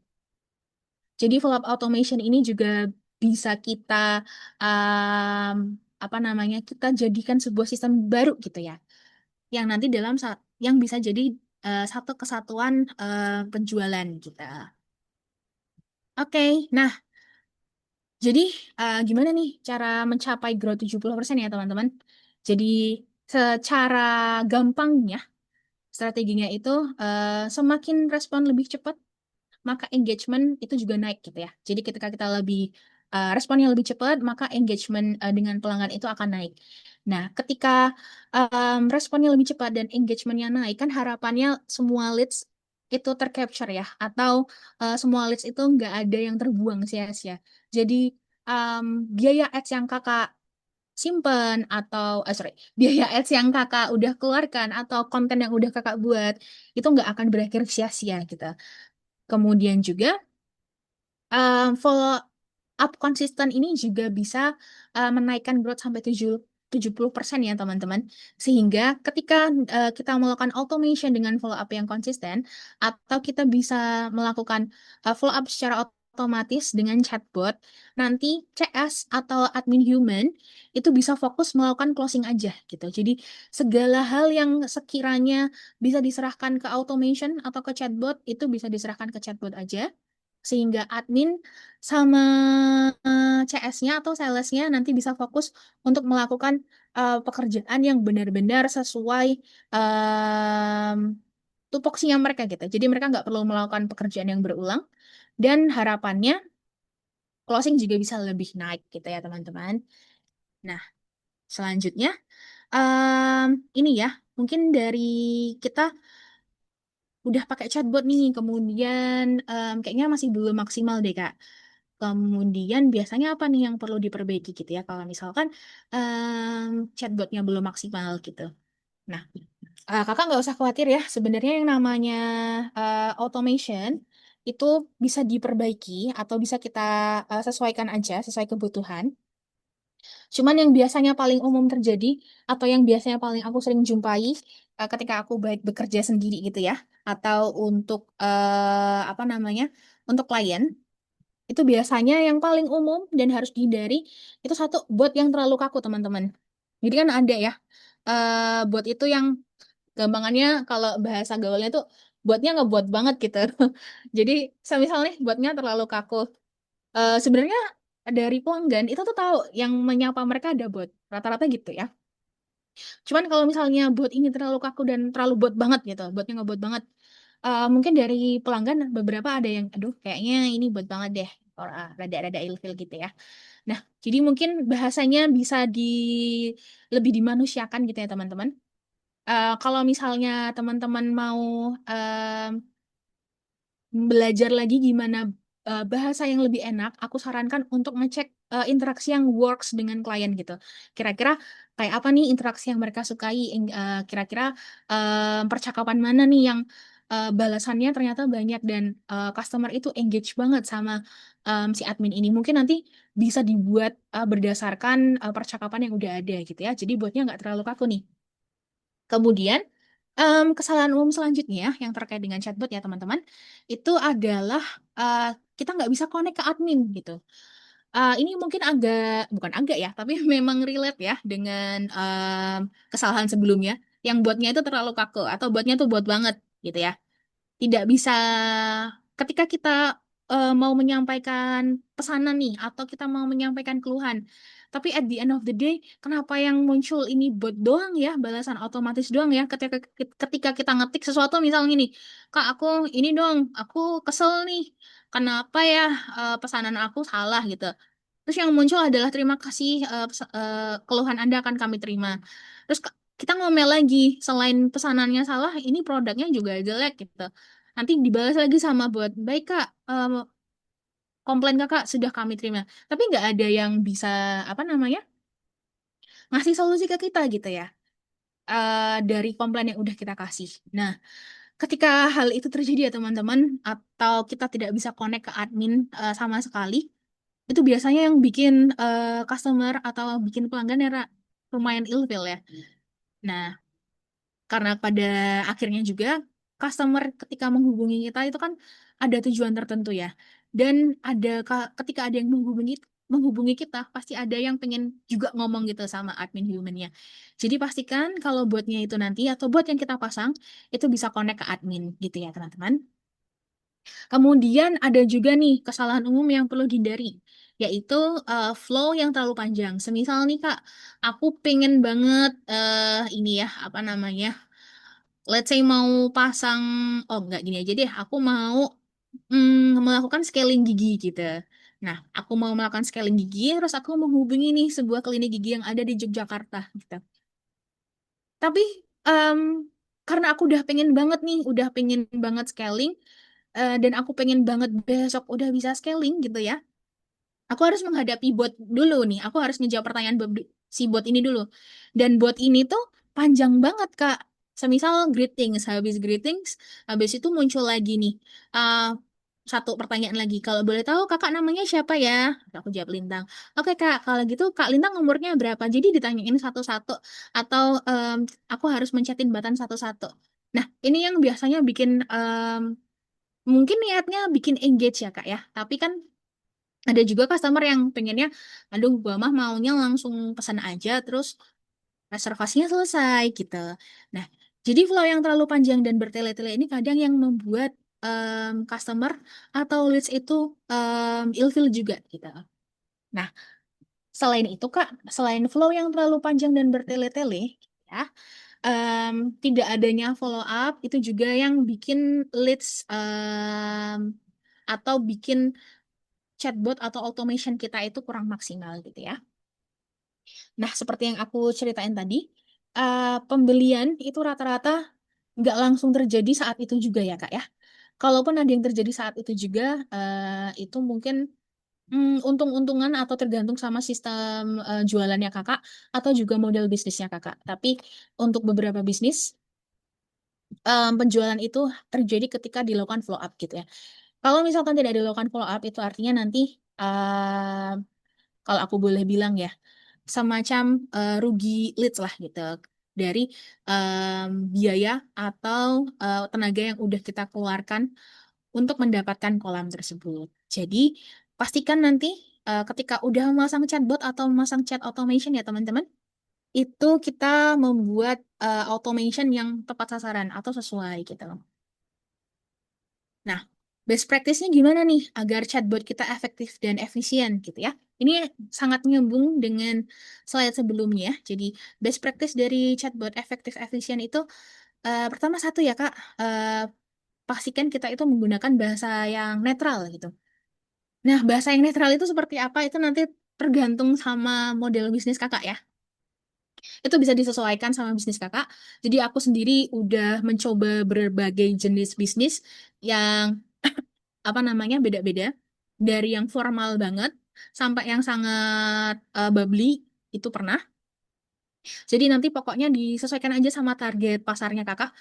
Jadi follow up automation ini juga bisa kita um, apa namanya kita jadikan sebuah sistem baru gitu ya, yang nanti yang bisa jadi satu kesatuan penjualan kita. Oke, nah jadi gimana nih cara mencapai growth 70% ya teman-teman? Jadi secara gampangnya strateginya itu semakin respon lebih cepat maka engagement itu juga naik gitu ya. Jadi ketika kita lebih responnya lebih cepat, maka engagement dengan pelanggan itu akan naik. Nah, ketika responnya lebih cepat dan engagementnya naik, kan harapannya semua leads itu tercapture ya, atau semua leads itu nggak ada yang terbuang sia-sia. Jadi em, biaya ads yang kakak simpen atau sorry, biaya ads yang kakak udah keluarkan atau konten yang udah kakak buat itu nggak akan berakhir sia-sia gitu. Kemudian juga follow up konsisten ini juga bisa menaikkan growth sampai 70% ya teman-teman. Sehingga ketika kita melakukan automation dengan follow up yang konsisten, atau kita bisa melakukan follow up secara otomatis dengan chatbot, nanti CS atau admin human itu bisa fokus melakukan closing aja gitu. Jadi segala hal yang sekiranya bisa diserahkan ke automation atau ke chatbot itu bisa diserahkan ke chatbot aja sehingga admin sama CS-nya atau sales-nya nanti bisa fokus untuk melakukan pekerjaan yang benar-benar sesuai em, tupoksinya mereka gitu. Jadi mereka nggak perlu melakukan pekerjaan yang berulang dan harapannya closing juga bisa lebih naik gitu ya teman-teman. Nah, selanjutnya em, ini ya mungkin dari kita udah pakai chatbot nih, kemudian kayaknya masih belum maksimal deh Kak. Kemudian biasanya apa nih yang perlu diperbaiki gitu ya kalau misalkan chatbotnya belum maksimal gitu. Nah, kakak nggak usah khawatir ya. Sebenarnya yang namanya automation itu bisa diperbaiki atau bisa kita sesuaikan aja sesuai kebutuhan. Cuman yang biasanya paling umum terjadi atau yang biasanya paling aku sering jumpai ketika aku baik bekerja sendiri gitu ya, atau untuk apa namanya untuk klien itu biasanya yang paling umum dan harus dihindari itu satu bot yang terlalu kaku teman-teman. Jadi kan ada ya bot itu yang gampangannya kalau bahasa gaulnya tuh botnya ngebuat banget gitu. Jadi semisal nih botnya terlalu kaku. Sebenarnya dari pelanggan itu tuh tahu yang menyapa mereka ada bot. Rata-rata gitu ya. Cuman kalau misalnya bot ini terlalu kaku dan terlalu bot banget gitu, botnya ngebot banget. Mungkin dari pelanggan beberapa ada yang, aduh kayaknya ini bot banget deh. Or, rada-rada ilfil gitu ya. Nah, jadi mungkin bahasanya bisa lebih dimanusiakan gitu ya teman-teman. Kalau misalnya teman-teman mau belajar lagi gimana bahasa yang lebih enak, aku sarankan untuk ngecek interaksi yang works dengan klien gitu. Kira-kira kayak apa nih interaksi yang mereka sukai, kira-kira percakapan mana nih yang balasannya ternyata banyak dan customer itu engage banget sama si admin ini. Mungkin nanti bisa dibuat berdasarkan percakapan yang udah ada gitu ya. Jadi buatnya nggak terlalu kaku nih. Kemudian, kesalahan umum selanjutnya yang terkait dengan chatbot ya teman-teman, itu adalah eh, kita nggak bisa connect ke admin gitu. Ini mungkin bukan agak ya, tapi memang relate ya dengan kesalahan sebelumnya, yang botnya itu terlalu kaku atau botnya tuh bot banget gitu ya. Tidak bisa ketika kita mau menyampaikan pesanan nih atau kita mau menyampaikan keluhan. Tapi at the end of the day, kenapa yang muncul ini bot doang ya, balasan otomatis doang ya ketika kita ngetik sesuatu misalnya nih, Kak aku ini dong, aku kesel nih. Kenapa ya pesanan aku salah gitu. Terus yang muncul adalah terima kasih keluhan Anda akan kami terima. Terus kita ngomel lagi, selain pesanannya salah, ini produknya juga jelek gitu. Nanti dibalas lagi sama buat, baik Kak, komplain Kakak sudah kami terima. Tapi nggak ada yang bisa, apa namanya, ngasih solusi ke kita gitu ya. Dari komplain yang udah kita kasih. Nah, ketika hal itu terjadi ya teman-teman, atau kita tidak bisa connect ke admin sama sekali, itu biasanya yang bikin customer atau bikin pelanggan ya lumayan ilfil ya. Nah, Karena pada akhirnya juga customer ketika menghubungi kita itu kan ada tujuan tertentu ya. Dan ketika ada yang menghubungi kita, pasti ada yang pengen juga ngomong gitu sama admin humannya. Jadi pastikan kalau botnya itu nanti atau bot yang kita pasang itu bisa connect ke admin gitu ya teman-teman. Kemudian ada juga nih kesalahan umum yang perlu dihindari, yaitu flow yang terlalu panjang. Semisal nih Kak, aku pengen banget ini ya, apa namanya, let's say mau pasang, oh nggak gini aja deh, aku mau melakukan scaling gigi gitu. Nah, aku mau melakukan scaling gigi, terus aku menghubungi nih sebuah klinik gigi yang ada di Yogyakarta gitu. Tapi em, karena aku udah pengen banget nih, udah pengen banget scaling, dan aku pengen banget besok udah bisa scaling gitu ya. Aku harus menghadapi bot dulu nih. Aku harus ngejawab pertanyaan si bot ini dulu. Dan bot ini tuh panjang banget, Kak. Semisal greetings, habis itu muncul lagi nih. uh, Satu pertanyaan lagi. Kalau boleh tahu, Kakak namanya siapa ya? Aku jawab Lintang. Oke, Kak. Kalau gitu, Kak Lintang umurnya berapa? Jadi ditanyain satu-satu. Atau aku harus mencetin batan satu-satu. Nah, ini yang biasanya bikin mungkin niatnya bikin engage ya Kak ya. Tapi kan ada juga customer yang pengennya, aduh gua mah maunya langsung pesan aja terus reservasinya selesai gitu. Nah, jadi flow yang terlalu panjang dan bertele-tele ini kadang yang membuat customer atau leads itu ilfeel juga gitu. Nah, selain itu Kak, selain flow yang terlalu panjang dan bertele-tele, ya, tidak adanya follow up itu juga yang bikin leads atau bikin chatbot atau automation kita itu kurang maksimal gitu ya. Nah, seperti yang aku ceritain tadi, pembelian itu rata-rata nggak langsung terjadi saat itu juga ya Kak ya. Kalaupun ada yang terjadi saat itu juga, itu mungkin untung-untungan atau tergantung sama sistem jualannya Kakak atau juga model bisnisnya Kakak. Tapi untuk beberapa bisnis, penjualan itu terjadi ketika dilakukan follow up gitu ya. Kalau misalkan tidak dilakukan follow up, itu artinya nanti eh, kalau aku boleh bilang ya, semacam rugi leads lah gitu dari biaya atau tenaga yang udah kita keluarkan untuk mendapatkan kolam tersebut. Jadi pastikan nanti ketika udah memasang chatbot atau memasang chat automation ya teman-teman, itu kita membuat automation yang tepat sasaran atau sesuai gitu. Nah, best practice-nya gimana nih agar chatbot kita efektif dan efisien gitu ya? Ini sangat nyambung dengan slide sebelumnya. Jadi, best practice dari chatbot efektif efisien itu pertama satu ya Kak, pastikan kita itu menggunakan bahasa yang netral gitu. Nah, bahasa yang netral itu seperti apa? Itu nanti tergantung sama model bisnis Kakak ya. Itu bisa disesuaikan sama bisnis Kakak. Jadi aku sendiri udah mencoba berbagai jenis bisnis yang apa namanya beda-beda dari yang formal banget sampai yang sangat bubbly itu pernah. Jadi nanti pokoknya disesuaikan aja sama target pasarnya kakak.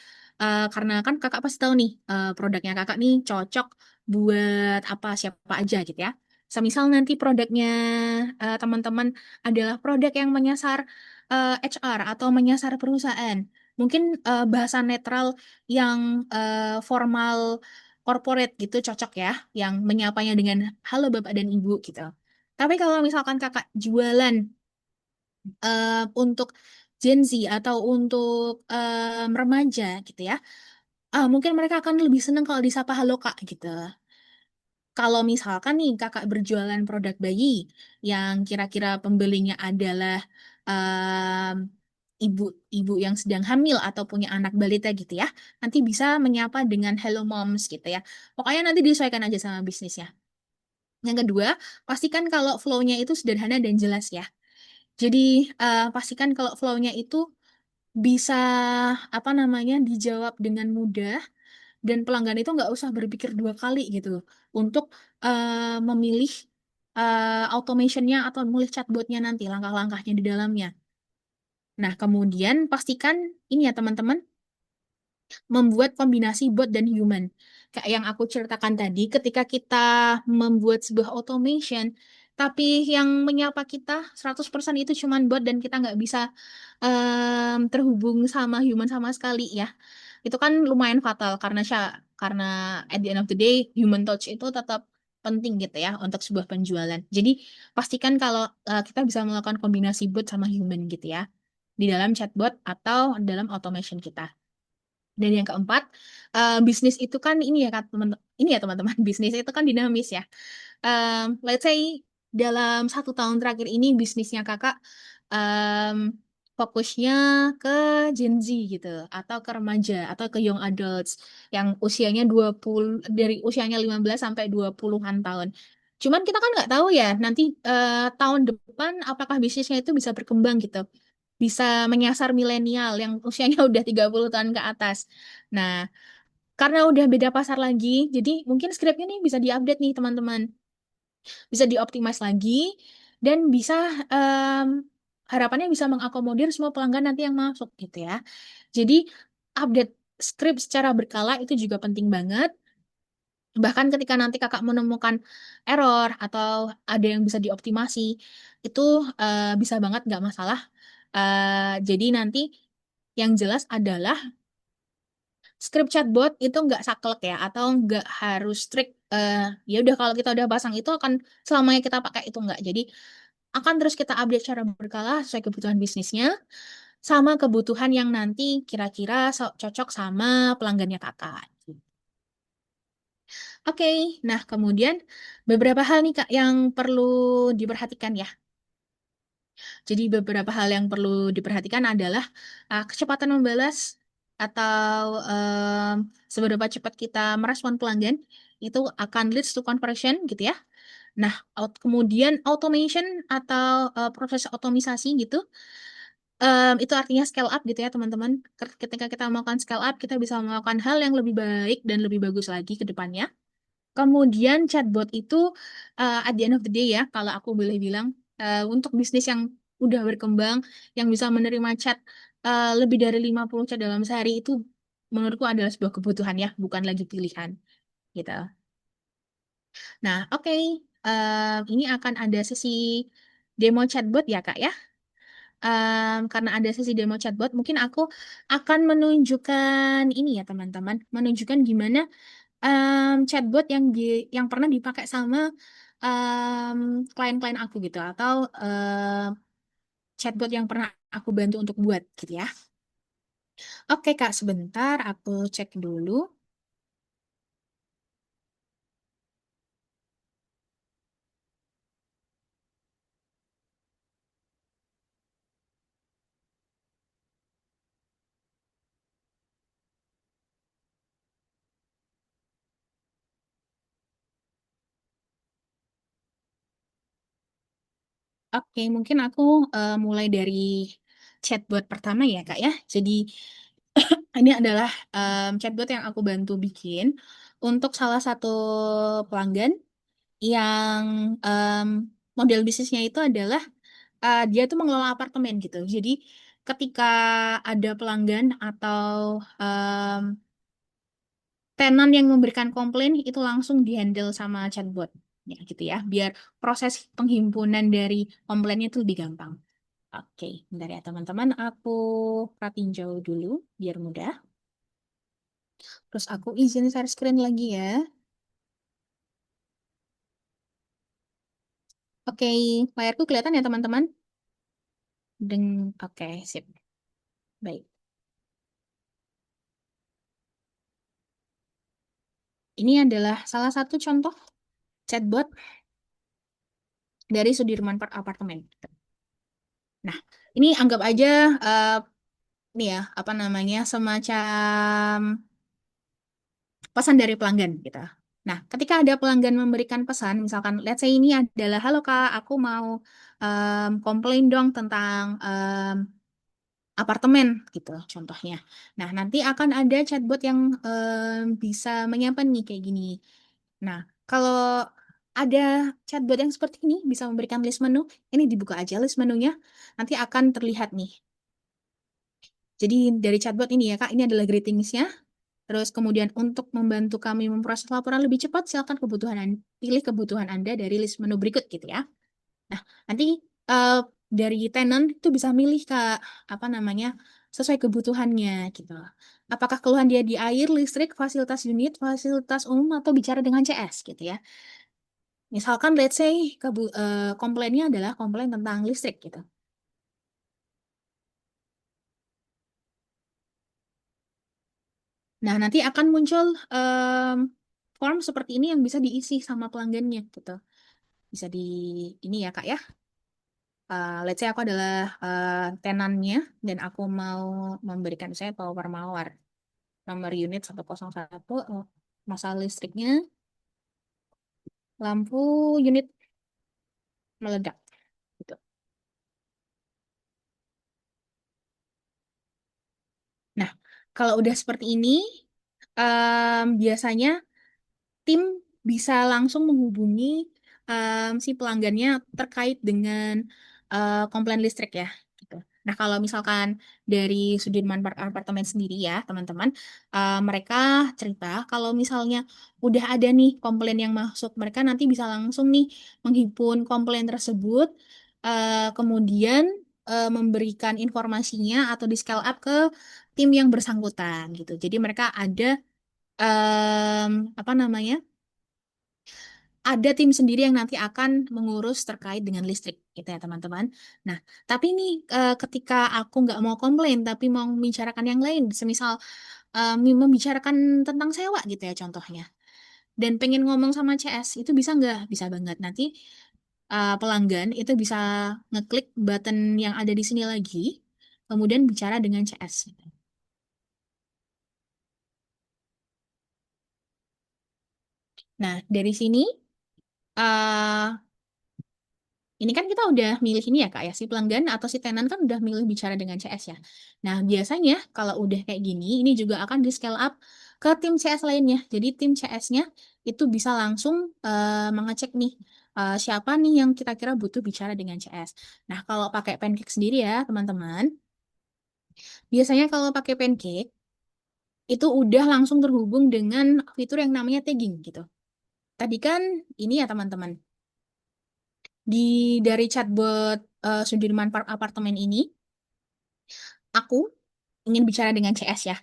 Karena kan kakak pasti tahu nih produknya kakak nih cocok buat apa siapa aja gitu ya. Semisal nanti produknya teman-teman adalah produk yang menyasar HR atau menyasar perusahaan. Mungkin bahasa netral yang formal corporate gitu cocok ya, yang menyapanya dengan halo Bapak dan Ibu gitu. Tapi kalau misalkan kakak jualan untuk Gen Z atau untuk remaja gitu ya, mungkin mereka akan lebih senang kalau disapa halo Kak gitu. Kalau misalkan nih kakak berjualan produk bayi yang kira-kira pembelinya adalah em, ibu-ibu yang sedang hamil atau punya anak balita gitu ya, nanti bisa menyapa dengan hello moms gitu ya. Pokoknya nanti disesuaikan aja sama bisnisnya. Yang kedua, pastikan kalau flow-nya itu sederhana dan jelas ya. Jadi pastikan kalau flow-nya itu bisa apa namanya dijawab dengan mudah dan pelanggan itu nggak usah berpikir dua kali gitu untuk memilih automationnya atau memilih chatbotnya nanti langkah-langkahnya di dalamnya. Nah, kemudian pastikan ini ya teman-teman membuat kombinasi bot dan human. Kayak yang aku ceritakan tadi, ketika kita membuat sebuah automation, tapi yang menyapa kita 100% itu cuman bot dan kita nggak bisa terhubung sama human sama sekali ya. Itu kan lumayan fatal karena at the end of the day human touch itu tetap penting gitu ya untuk sebuah penjualan. Jadi pastikan kalau kita bisa melakukan kombinasi bot sama human gitu ya di dalam chatbot atau dalam automation kita. Dan yang keempat, bisnis itu kan ini ya kan ini ya teman-teman, bisnis itu kan dinamis ya. Let's say dalam 1 tahun terakhir ini bisnisnya kakak um, fokusnya ke Gen Z gitu, atau ke remaja, atau ke young adults yang usianya 20 dari usianya 15 sampai 20-an tahun. Cuman kita kan nggak tahu ya nanti tahun depan apakah bisnisnya itu bisa berkembang gitu. Bisa menyasar milenial yang usianya udah 30 tahun ke atas. Nah, karena udah beda pasar lagi, jadi mungkin skripnya nih bisa diupdate nih teman-teman, bisa dioptimize lagi dan bisa em, harapannya bisa mengakomodir semua pelanggan nanti yang masuk gitu ya. Jadi update skrip secara berkala itu juga penting banget. Bahkan ketika nanti kakak menemukan error atau ada yang bisa dioptimasi, itu bisa banget nggak masalah. Jadi nanti yang jelas adalah script chatbot itu nggak saklek ya atau nggak harus strict. Ya udah kalau kita udah pasang itu akan selamanya kita pakai itu nggak. Jadi akan terus kita update secara berkala sesuai kebutuhan bisnisnya sama kebutuhan yang nanti kira-kira cocok sama pelanggannya kakak. Oke, nah kemudian beberapa hal nih Kak yang perlu diperhatikan ya. Jadi beberapa hal yang perlu diperhatikan adalah kecepatan membalas atau seberapa cepat kita merespon pelanggan itu akan leads to conversion gitu ya. Nah, kemudian automation atau proses otomisasi gitu, itu artinya scale up gitu ya teman-teman. Ketika kita melakukan scale up, kita bisa melakukan hal yang lebih baik dan lebih bagus lagi ke depannya. Kemudian chatbot itu at the end of the day ya, kalau aku boleh bilang untuk bisnis yang udah berkembang, yang bisa menerima chat lebih dari 50 chat dalam sehari itu menurutku adalah sebuah kebutuhan ya, bukan lagi pilihan gitu. Nah, oke. Ini akan ada sesi demo chatbot ya Kak ya. Karena ada sesi demo chatbot, mungkin aku akan menunjukkan ini ya teman-teman, menunjukkan gimana chatbot yang pernah dipakai sama klien-klien aku gitu atau chatbot yang pernah aku bantu untuk buat gitu ya. Oke Kak, sebentar aku cek dulu. Oke, mungkin aku mulai dari chatbot pertama ya Kak ya. Jadi ini adalah chatbot yang aku bantu bikin untuk salah satu pelanggan yang em, model bisnisnya itu adalah dia tuh mengelola apartemen gitu. Jadi ketika ada pelanggan atau tenan yang memberikan komplain itu langsung dihandle sama chatbot. Ya gitu ya, biar proses penghimpunan dari komplainnya itu lebih gampang. Oke, bentar ya teman-teman, aku ratinjau dulu biar mudah. Terus aku izin share screen lagi ya. Oke, layarku kelihatan ya teman-teman? Oke, sip. Baik. Ini adalah salah satu contoh chatbot dari Sudirman Park Apartemen. Nah, ini anggap aja eh, ini ya, apa namanya, semacam pesan dari pelanggan gitu. Nah, ketika ada pelanggan memberikan pesan, misalkan let's say ini adalah, halo Kak, aku mau komplain dong tentang apartemen gitu contohnya. Nah, nanti akan ada chatbot yang bisa menyapa nih kayak gini. Nah, kalau ada chatbot yang seperti ini bisa memberikan list menu, ini dibuka aja list menunya, nanti akan terlihat nih. Jadi dari chatbot ini ya Kak, ini adalah greetingsnya. Terus kemudian untuk membantu kami memproses laporan lebih cepat, silakan pilih kebutuhan Anda dari list menu berikut gitu ya. Nah, nanti eh, dari tenant itu bisa milih Kak, apa namanya, sesuai kebutuhannya gitu. Apakah keluhan dia di air, listrik, fasilitas unit, fasilitas umum, atau bicara dengan CS gitu ya. Misalkan let's say komplainnya adalah komplain tentang listrik gitu. Nah, nanti akan muncul form seperti ini yang bisa diisi sama pelanggannya gitu. Bisa di ini ya Kak ya. Let's say aku adalah tenannya dan aku mau memberikan saya power mawar nomor unit 101 masalah listriknya lampu unit meledak gitu. Nah, kalau udah seperti ini biasanya tim bisa langsung menghubungi si pelanggannya terkait dengan komplain listrik ya. Gitu. Nah, kalau misalkan dari Sudirman Park Apartemen sendiri ya, teman-teman, mereka cerita kalau misalnya udah ada nih komplain yang masuk, mereka nanti bisa langsung nih menghimpun komplain tersebut, kemudian memberikan informasinya atau di scale up ke tim yang bersangkutan gitu. Jadi mereka ada apa namanya? Ada tim sendiri yang nanti akan mengurus terkait dengan listrik, gitu ya teman-teman. Nah, tapi nih ketika aku nggak mau komplain, tapi mau membicarakan yang lain, semisal membicarakan tentang sewa gitu ya contohnya, dan pengen ngomong sama CS, itu bisa nggak? Bisa banget. Nanti pelanggan itu bisa ngeklik button yang ada di sini lagi, kemudian bicara dengan CS. Nah, dari sini eh, ini kan kita udah milih ini ya Kak ya, si pelanggan atau si tenan kan udah milih bicara dengan CS ya. Nah, biasanya kalau udah kayak gini, ini juga akan di scale up ke tim CS lainnya. Jadi tim CS-nya itu bisa langsung mengecek nih, siapa nih yang kira-kira butuh bicara dengan CS. Nah, kalau pakai Pancake sendiri ya teman-teman, biasanya kalau pakai Pancake, itu udah langsung terhubung dengan fitur yang namanya tagging gitu. Tadi kan ini ya teman-teman, di dari chatbot Sudirman Park Apartemen ini, aku ingin bicara dengan CS ya.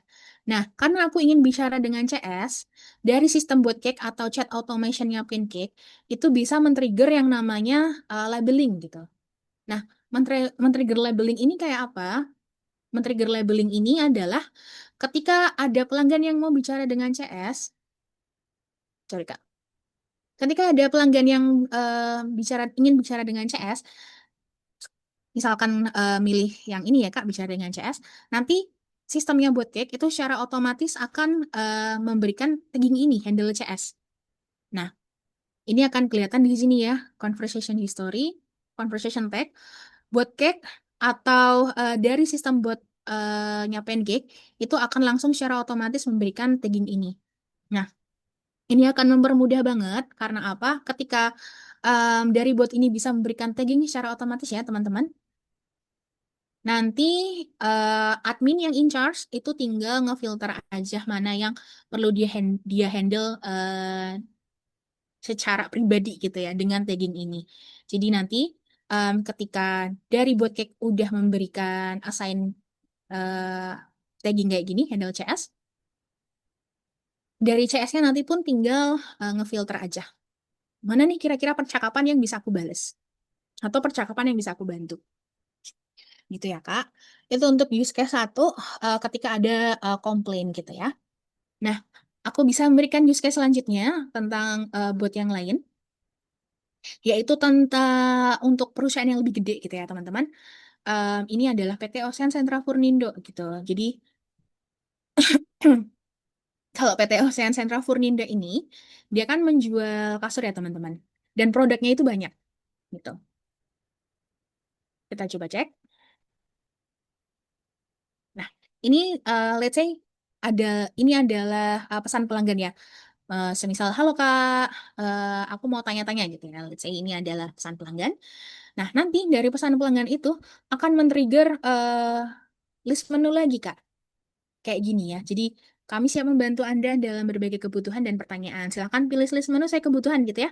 Nah, karena aku ingin bicara dengan CS, dari sistem Botcake atau chat automationnya Pancake, itu bisa men-trigger yang namanya labeling gitu. Nah, men-trigger labeling ini kayak apa? Men-trigger labeling ini adalah ketika ada pelanggan yang mau bicara dengan CS, sorry Kak, ketika ada pelanggan yang ingin bicara dengan CS, misalkan milih yang ini ya Kak, bicara dengan CS, nanti sistemnya buat cake itu secara otomatis akan memberikan tagging ini, handle CS. Nah, ini akan kelihatan di sini ya, conversation history, conversation tag, buat cake atau dari sistem bot nya Pancake itu akan langsung secara otomatis memberikan tagging ini. Nah, ini akan mempermudah banget karena apa? Ketika dari bot ini bisa memberikan tagging secara otomatis ya, teman-teman. Nanti admin yang in charge itu tinggal ngefilter aja mana yang perlu dia handle secara pribadi gitu ya dengan tagging ini. Jadi nanti ketika dari Botcake udah memberikan assign eh, tagging kayak gini handle CS, dari CS-nya nanti pun tinggal ngefilter aja. Mana nih kira-kira percakapan yang bisa aku bales atau percakapan yang bisa aku bantu. Gitu ya Kak. Itu untuk use case satu ketika ada komplain gitu ya. Nah, aku bisa memberikan use case selanjutnya tentang bot yang lain, yaitu tentang untuk perusahaan yang lebih gede gitu ya teman-teman. Ini adalah PT Ocean Central Furnindo gitu. Jadi kalau PT Ocean Central Furnindo ini dia kan menjual kasur ya teman-teman. Dan produknya itu banyak gitu. Kita coba cek. Nah, ini let's say ada ini adalah pesan pelanggan ya. Semisal, halo Kak, aku mau tanya-tanya gitu ya. Let's say ini adalah pesan pelanggan. Nah, nanti dari pesan pelanggan itu akan men-trigger list menu lagi, Kak. Kayak gini ya. Jadi, kami siap membantu Anda dalam berbagai kebutuhan dan pertanyaan. Silahkan pilih list menu saya kebutuhan gitu ya.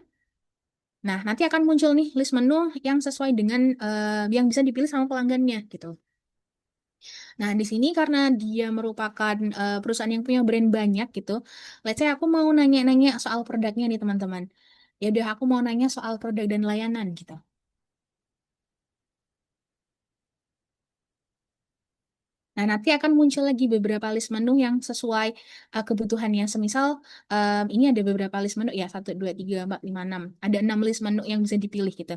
Nah, nanti akan muncul nih list menu yang sesuai dengan yang bisa dipilih sama pelanggannya gitu. Nah, di sini karena dia merupakan perusahaan yang punya brand banyak gitu. Let's say aku mau nanya-nanya soal produknya nih teman-teman. Ya udah aku mau nanya soal produk dan layanan gitu. Nah, nanti akan muncul lagi beberapa list menu yang sesuai kebutuhannya. Semisal ini ada beberapa list menu ya, 1, 2, 3, 4, 5, 6. Ada 6 list menu yang bisa dipilih gitu.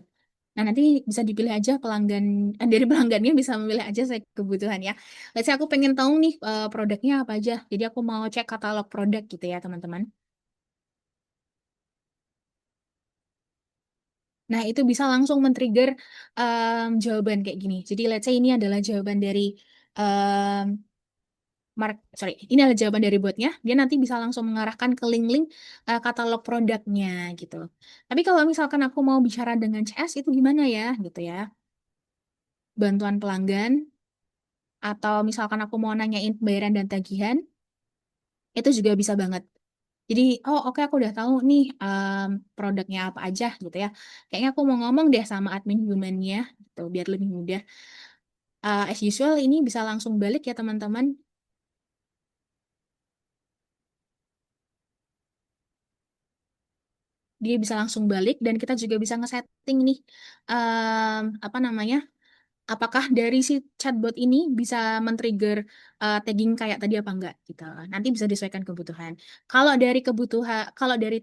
Nah, nanti bisa dipilih aja pelanggan, dari pelanggannya bisa memilih aja saya kebutuhan ya. Let's say aku pengen tahu nih produknya apa aja. Jadi aku mau cek katalog produk gitu ya, teman-teman. Nah, itu bisa langsung men-trigger jawaban kayak gini. Jadi, let's say ini adalah jawaban dari sorry, ini adalah jawaban dari botnya. Dia nanti bisa langsung mengarahkan ke link-link katalog produknya gitu. Tapi kalau misalkan aku mau bicara dengan CS itu gimana ya gitu ya? Bantuan pelanggan atau misalkan aku mau nanyain pembayaran dan tagihan itu juga bisa banget. Jadi, oh oke aku udah tahu nih produknya apa aja gitu ya. Kayaknya aku mau ngomong deh sama admin human-nya gitu biar lebih mudah. As usual ini bisa langsung balik ya teman-teman. Dia bisa langsung balik dan kita juga bisa ngesetting nih apa namanya, apakah dari si chatbot ini bisa men-trigger tagging kayak tadi apa enggak gitu. Nanti bisa disesuaikan kebutuhan. Kalau dari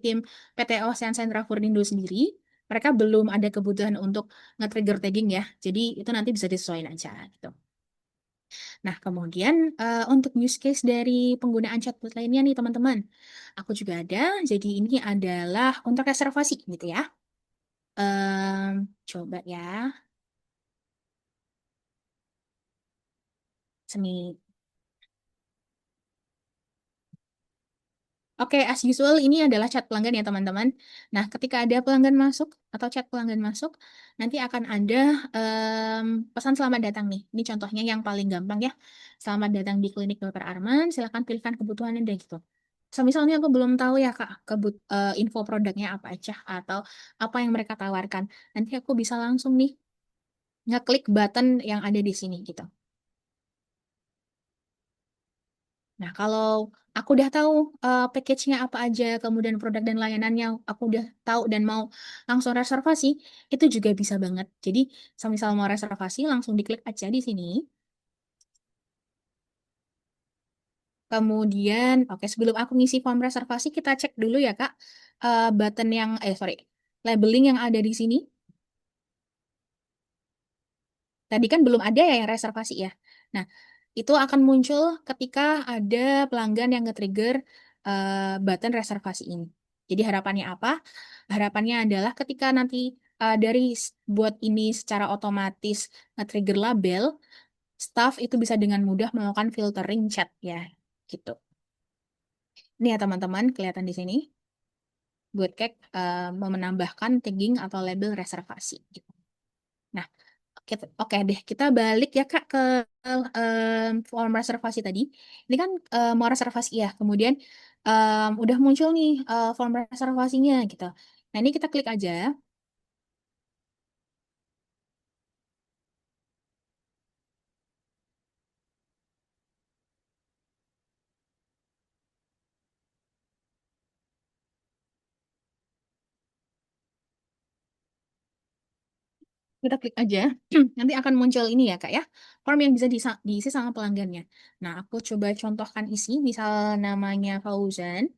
tim PT Ocean Central Fordindo sendiri, mereka belum ada kebutuhan untuk nge-trigger tagging ya. Jadi itu nanti bisa disesuaikan aja gitu. Nah, kemudian untuk use case dari penggunaan chatbot lainnya nih teman-teman. Aku juga ada. Jadi ini adalah untuk reservasi gitu ya. Coba ya, seni. Oke, as usual ini adalah chat pelanggan ya teman-teman. Nah, ketika ada pelanggan masuk atau chat pelanggan masuk, nanti akan ada pesan selamat datang nih. Ini contohnya yang paling gampang ya. Selamat datang di klinik Dokter Arman. Silakan pilihkan kebutuhan Anda gitu. Misalnya aku belum tahu ya Kak, info produknya apa aja atau apa yang mereka tawarkan. Nanti aku bisa langsung nih ngeklik button yang ada di sini gitu. Nah, kalau aku udah tahu package-nya apa aja, kemudian produk dan layanannya aku udah tahu dan mau langsung reservasi, itu juga bisa banget. Jadi, misal mau reservasi, langsung diklik aja di sini. Kemudian, oke, sebelum aku ngisi form reservasi, kita cek dulu ya, Kak, button yang, sorry, labeling yang ada di sini. Tadi kan belum ada ya yang reservasi ya. Nah, itu akan muncul ketika ada pelanggan yang nge-trigger button reservasi ini. Jadi harapannya apa? Harapannya adalah ketika nanti dari buat ini secara otomatis nge-trigger label, staff itu bisa dengan mudah melakukan filtering chat ya, gitu. Ini ya teman-teman, kelihatan di sini. Buat cake mau menambahkan tagging atau label reservasi. Gitu. Nah, oke deh, kita balik ya Kak ke form reservasi tadi. Ini kan mau reservasi ya, kemudian udah muncul nih form reservasinya gitu. Nah ini kita klik aja, kita klik aja, nanti akan muncul ini ya Kak ya, form yang bisa diisi sama pelanggannya. Nah aku coba contohkan isi, misal namanya Fauzan,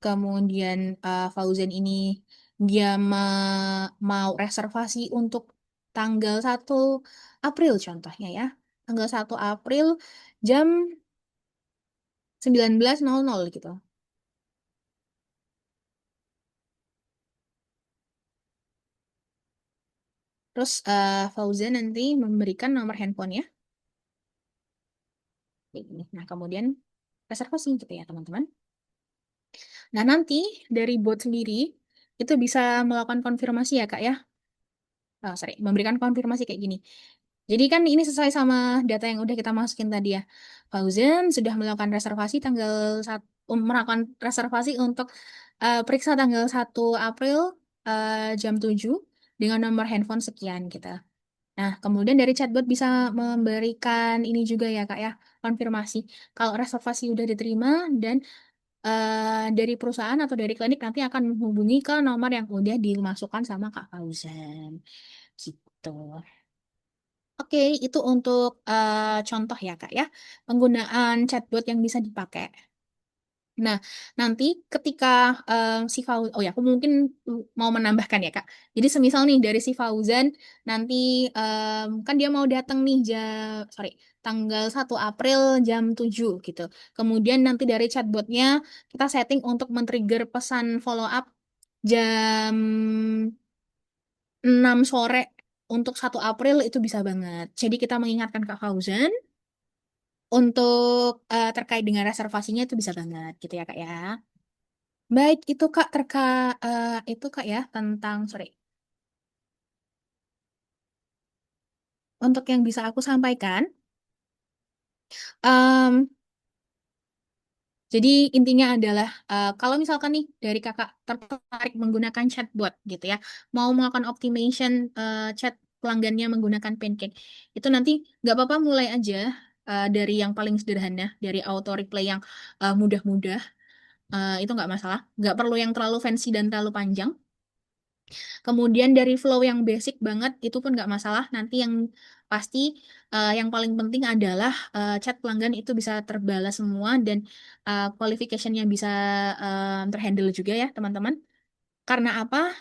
kemudian Fauzan ini dia mau reservasi untuk tanggal 1 April contohnya ya. Tanggal 1 April jam 19.00 gitu. Terus Fauzan nanti memberikan nomor handphonenya. Kayak gini. Nah, kemudian reservasi gitu ya, teman-teman. Nah, nanti dari bot sendiri itu bisa melakukan konfirmasi ya, Kak ya. Sorry, memberikan konfirmasi kayak gini. Jadi kan ini sesuai sama data yang udah kita masukin tadi ya. Fauzan sudah melakukan reservasi melakukan reservasi untuk periksa tanggal 1 April jam 7 dengan nomor handphone sekian gitu. Nah, kemudian dari chatbot bisa memberikan ini juga ya Kak ya, konfirmasi kalau reservasi udah diterima dan dari perusahaan atau dari klinik nanti akan menghubungi ke nomor yang udah dimasukkan sama Kak Fauzan. Gitu. Oke, itu untuk contoh ya Kak ya, penggunaan chatbot yang bisa dipakai. Nah, nanti ketika si Fauzan, oh ya, aku mungkin mau menambahkan ya, Kak. Jadi semisal nih dari si Fauzan, nanti kan dia mau datang nih sorry, tanggal 1 April jam 7 gitu. Kemudian nanti dari chatbotnya kita setting untuk men-trigger pesan follow up jam 6 sore untuk 1 April itu bisa banget. Jadi kita mengingatkan Kak Fauzan untuk terkait dengan reservasinya itu bisa banget gitu ya, Kak ya. Baik, itu Kak itu Kak ya tentang sorry. Untuk yang bisa aku sampaikan, em, jadi intinya adalah kalau misalkan nih dari Kakak tertarik menggunakan chatbot gitu ya, mau melakukan optimization chat pelanggannya menggunakan Pancake, itu nanti nggak apa-apa mulai aja dari yang paling sederhana, dari auto reply yang mudah-mudah, itu nggak masalah, nggak perlu yang terlalu fancy dan terlalu panjang. Kemudian dari flow yang basic banget itu pun nggak masalah. Nanti yang pasti yang paling penting adalah chat pelanggan itu bisa terbalas semua dan qualification-nya bisa terhandle juga ya teman-teman. Karena apa?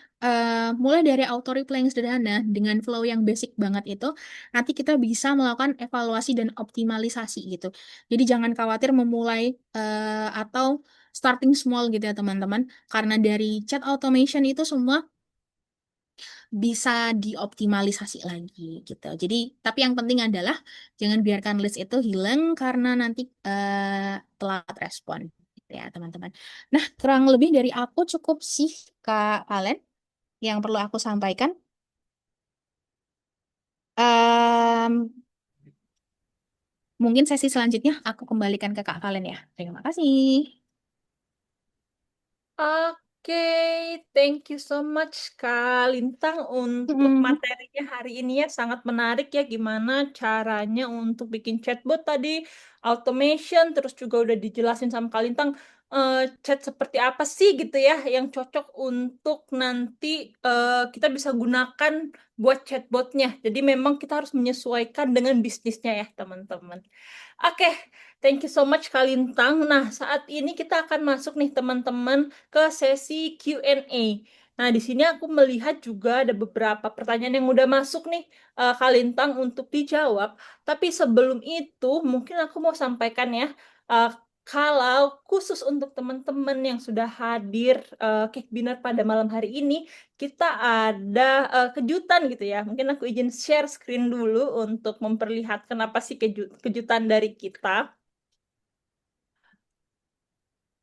Mulai dari auto reply yang sederhana dengan flow yang basic banget itu, nanti kita bisa melakukan evaluasi dan optimalisasi gitu. Jadi jangan khawatir memulai atau starting small gitu ya teman-teman. Karena dari chat automation itu semua bisa dioptimalisasi lagi gitu. Jadi, tapi yang penting adalah jangan biarkan list itu hilang karena nanti telat respon gitu ya, teman-teman. Nah, kurang lebih dari aku cukup sih, Kak Valen, yang perlu aku sampaikan. Em, Mungkin sesi selanjutnya aku kembalikan ke Kak Valen ya. Terima kasih. Oke, thank you so much Kak Lintang untuk Mm-mm. materinya hari ini ya sangat menarik ya gimana caranya untuk bikin chatbot tadi automation terus juga udah dijelasin sama Kak Lintang eh, chat seperti apa sih gitu ya yang cocok untuk nanti kita bisa gunakan buat chatbotnya. Jadi memang kita harus menyesuaikan dengan bisnisnya ya teman-teman. Oke, thank you so much Kak Lintang. Nah, saat ini kita akan masuk nih teman-teman ke sesi Q&A. Nah, di sini aku melihat juga ada beberapa pertanyaan yang udah masuk nih, Kak Lintang untuk dijawab. Tapi sebelum itu, mungkin aku mau sampaikan ya, eh, kalau khusus untuk teman-teman yang sudah hadir Cake Dinner pada malam hari ini, kita ada kejutan gitu ya. Mungkin aku izin share screen dulu untuk memperlihatkan apa sih kejutan dari kita.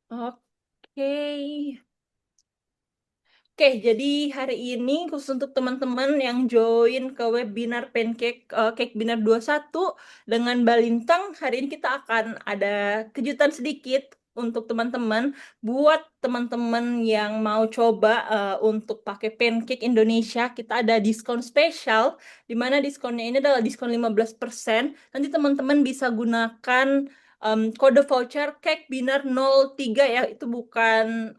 Oke. Oke, jadi hari ini khusus untuk teman-teman yang join ke webinar Cake Binar 21 dengan Balintang, hari ini kita akan ada kejutan sedikit untuk teman-teman. Buat teman-teman yang mau coba untuk pakai Pancake Indonesia, kita ada diskon spesial, di mana diskonnya ini adalah diskon 15%. Nanti teman-teman bisa gunakan kode voucher Cake Binar 03 ya, itu bukan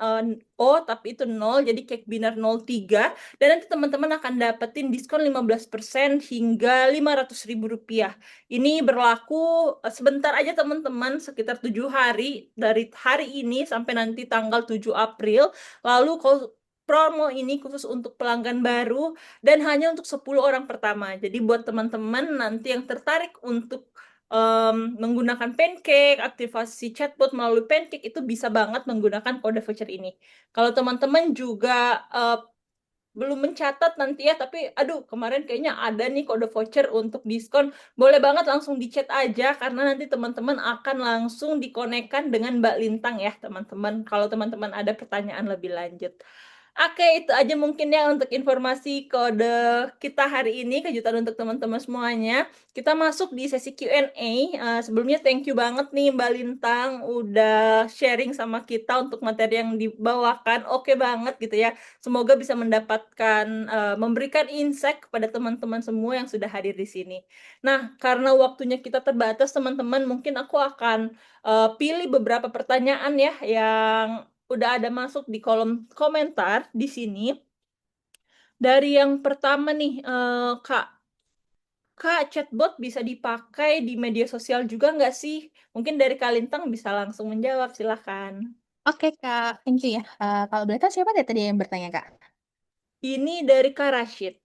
O tapi itu 0 jadi Cake Binar 03 dan nanti teman-teman akan dapetin diskon 15% hingga Rp500.000. Ini berlaku sebentar aja teman-teman, sekitar 7 hari dari hari ini sampai nanti tanggal 7 April. Lalu kalau promo ini khusus untuk pelanggan baru dan hanya untuk 10 orang pertama. Jadi buat teman-teman nanti yang tertarik untuk menggunakan Pancake, aktivasi chatbot melalui Pancake itu bisa banget menggunakan kode voucher ini. Kalau teman-teman juga belum mencatat nanti ya, tapi aduh kemarin kayaknya ada nih kode voucher untuk diskon, boleh banget langsung di chat aja karena nanti teman-teman akan langsung dikonekkan dengan Mbak Lintang ya teman-teman. Kalau teman-teman ada pertanyaan lebih lanjut. Oke, itu aja mungkin ya untuk informasi kode kita hari ini, kejutan untuk teman-teman semuanya. Kita masuk di sesi Q&A. Sebelumnya thank you banget nih Mbak Lintang udah sharing sama kita untuk materi yang dibawakan. Oke banget gitu ya. Semoga bisa mendapatkan, memberikan insight kepada teman-teman semua yang sudah hadir di sini. Nah, karena waktunya kita terbatas, teman-teman, mungkin aku akan pilih beberapa pertanyaan ya yang udah ada masuk di kolom komentar di sini. Dari yang pertama nih, Kak, Kak, chatbot bisa dipakai di media sosial juga nggak sih? Mungkin dari Kak Lintang bisa langsung menjawab, silakan. Oke Kak, thank you ya. Kalau boleh tahu siapa deh tadi yang bertanya Kak? Ini dari Kak Rashid.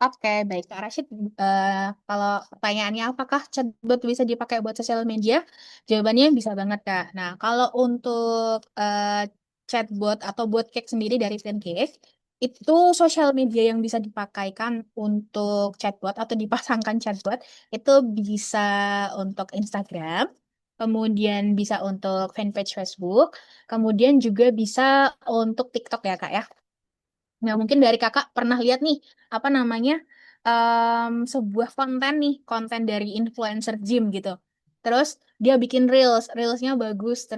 Oke, baik Kak Rashid. eh, Kalau pertanyaannya apakah chatbot bisa dipakai buat sosial media? Jawabannya bisa banget Kak. Nah, kalau untuk chatbot atau bot cake sendiri dari Pancake, itu sosial media yang bisa dipakaikan untuk chatbot atau dipasangkan chatbot itu bisa untuk Instagram, kemudian bisa untuk fanpage Facebook, kemudian juga bisa untuk TikTok ya Kak ya. Nah, mungkin dari kakak pernah lihat nih, apa namanya, sebuah konten nih, konten dari influencer gym gitu. Terus dia bikin reelsnya bagus,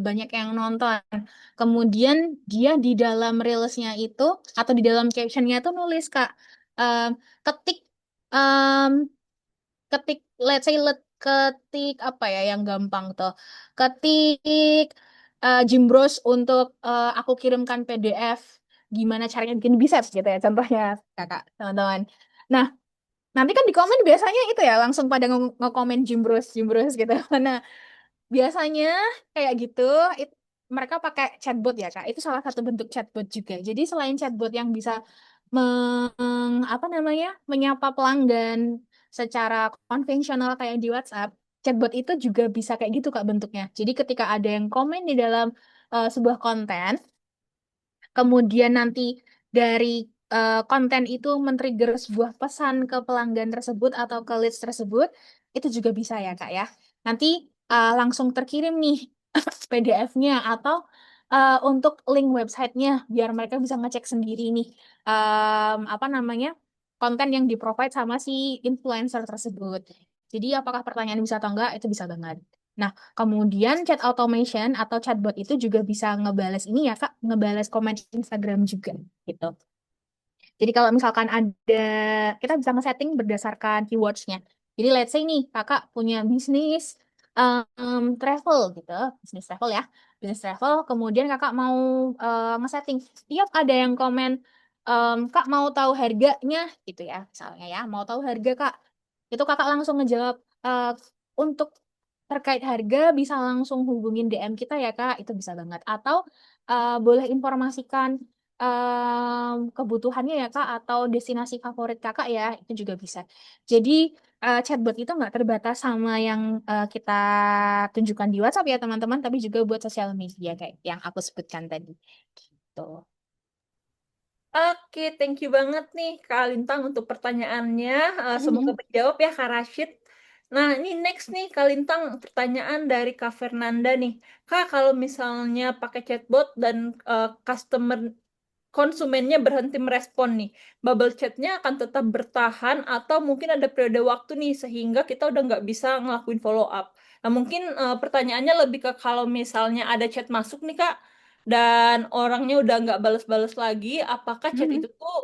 banyak yang nonton. Kemudian dia di dalam reelsnya itu, atau di dalam captionnya tuh nulis, Kak, em, ketik, em, ketik, let's say, ketik apa ya yang gampang tuh. Ketik Gym Bros untuk aku kirimkan PDF gimana caranya bikin biceps gitu ya contohnya kakak teman-teman. Nah, nanti kan di komen biasanya itu ya langsung pada nge-komen Gym Bros gitu. Nah, biasanya kayak gitu mereka pakai chatbot ya Kak. Itu salah satu bentuk chatbot juga. Jadi selain chatbot yang bisa apa namanya? Menyapa pelanggan secara konvensional kayak di WhatsApp, chatbot itu juga bisa kayak gitu Kak bentuknya. Jadi ketika ada yang komen di dalam sebuah konten, kemudian nanti dari konten itu men-trigger sebuah pesan ke pelanggan tersebut atau ke leads tersebut, itu juga bisa ya Kak ya. Nanti langsung terkirim nih PDF-nya atau untuk link websitenya biar mereka bisa ngecek sendiri nih apa namanya konten yang di-provide sama si influencer tersebut. Jadi apakah pertanyaan bisa atau enggak itu bisa banget. Nah, kemudian chat automation atau chatbot itu juga bisa ngebales ini ya Kak, ngebales komen Instagram juga gitu. Jadi kalau misalkan ada, kita bisa nge-setting berdasarkan keywords-nya. Jadi let's say nih, kakak punya bisnis travel gitu, bisnis travel ya, bisnis travel. Kemudian kakak mau nge-setting, tiap ada yang komen, kak mau tahu harganya gitu ya, misalnya ya, mau tahu harga kak. Itu kakak langsung ngejawab, untuk terkait harga bisa langsung hubungin DM kita ya kak, itu bisa banget. Atau boleh informasikan kebutuhannya ya Kak atau destinasi favorit Kakak ya itu juga bisa. Jadi chatbot itu nggak terbatas sama yang kita tunjukkan di WhatsApp ya teman-teman, tapi juga buat sosial media kayak yang aku sebutkan tadi. Gitu. Oke, thank you banget nih Kak Lintang untuk pertanyaannya. Semoga Mhm. menjawab ya Kak Rashid. Nah, ini next nih Kak Lintang, pertanyaan dari Kak Fernanda nih. Kak, kalau misalnya pakai chatbot dan customer konsumennya berhenti merespon nih, bubble chatnya akan tetap bertahan atau mungkin ada periode waktu nih sehingga kita udah nggak bisa ngelakuin follow up. Nah, mungkin pertanyaannya lebih ke kalau misalnya ada chat masuk nih Kak, dan orangnya udah nggak balas-balas lagi, apakah chat Mhm. itu tuh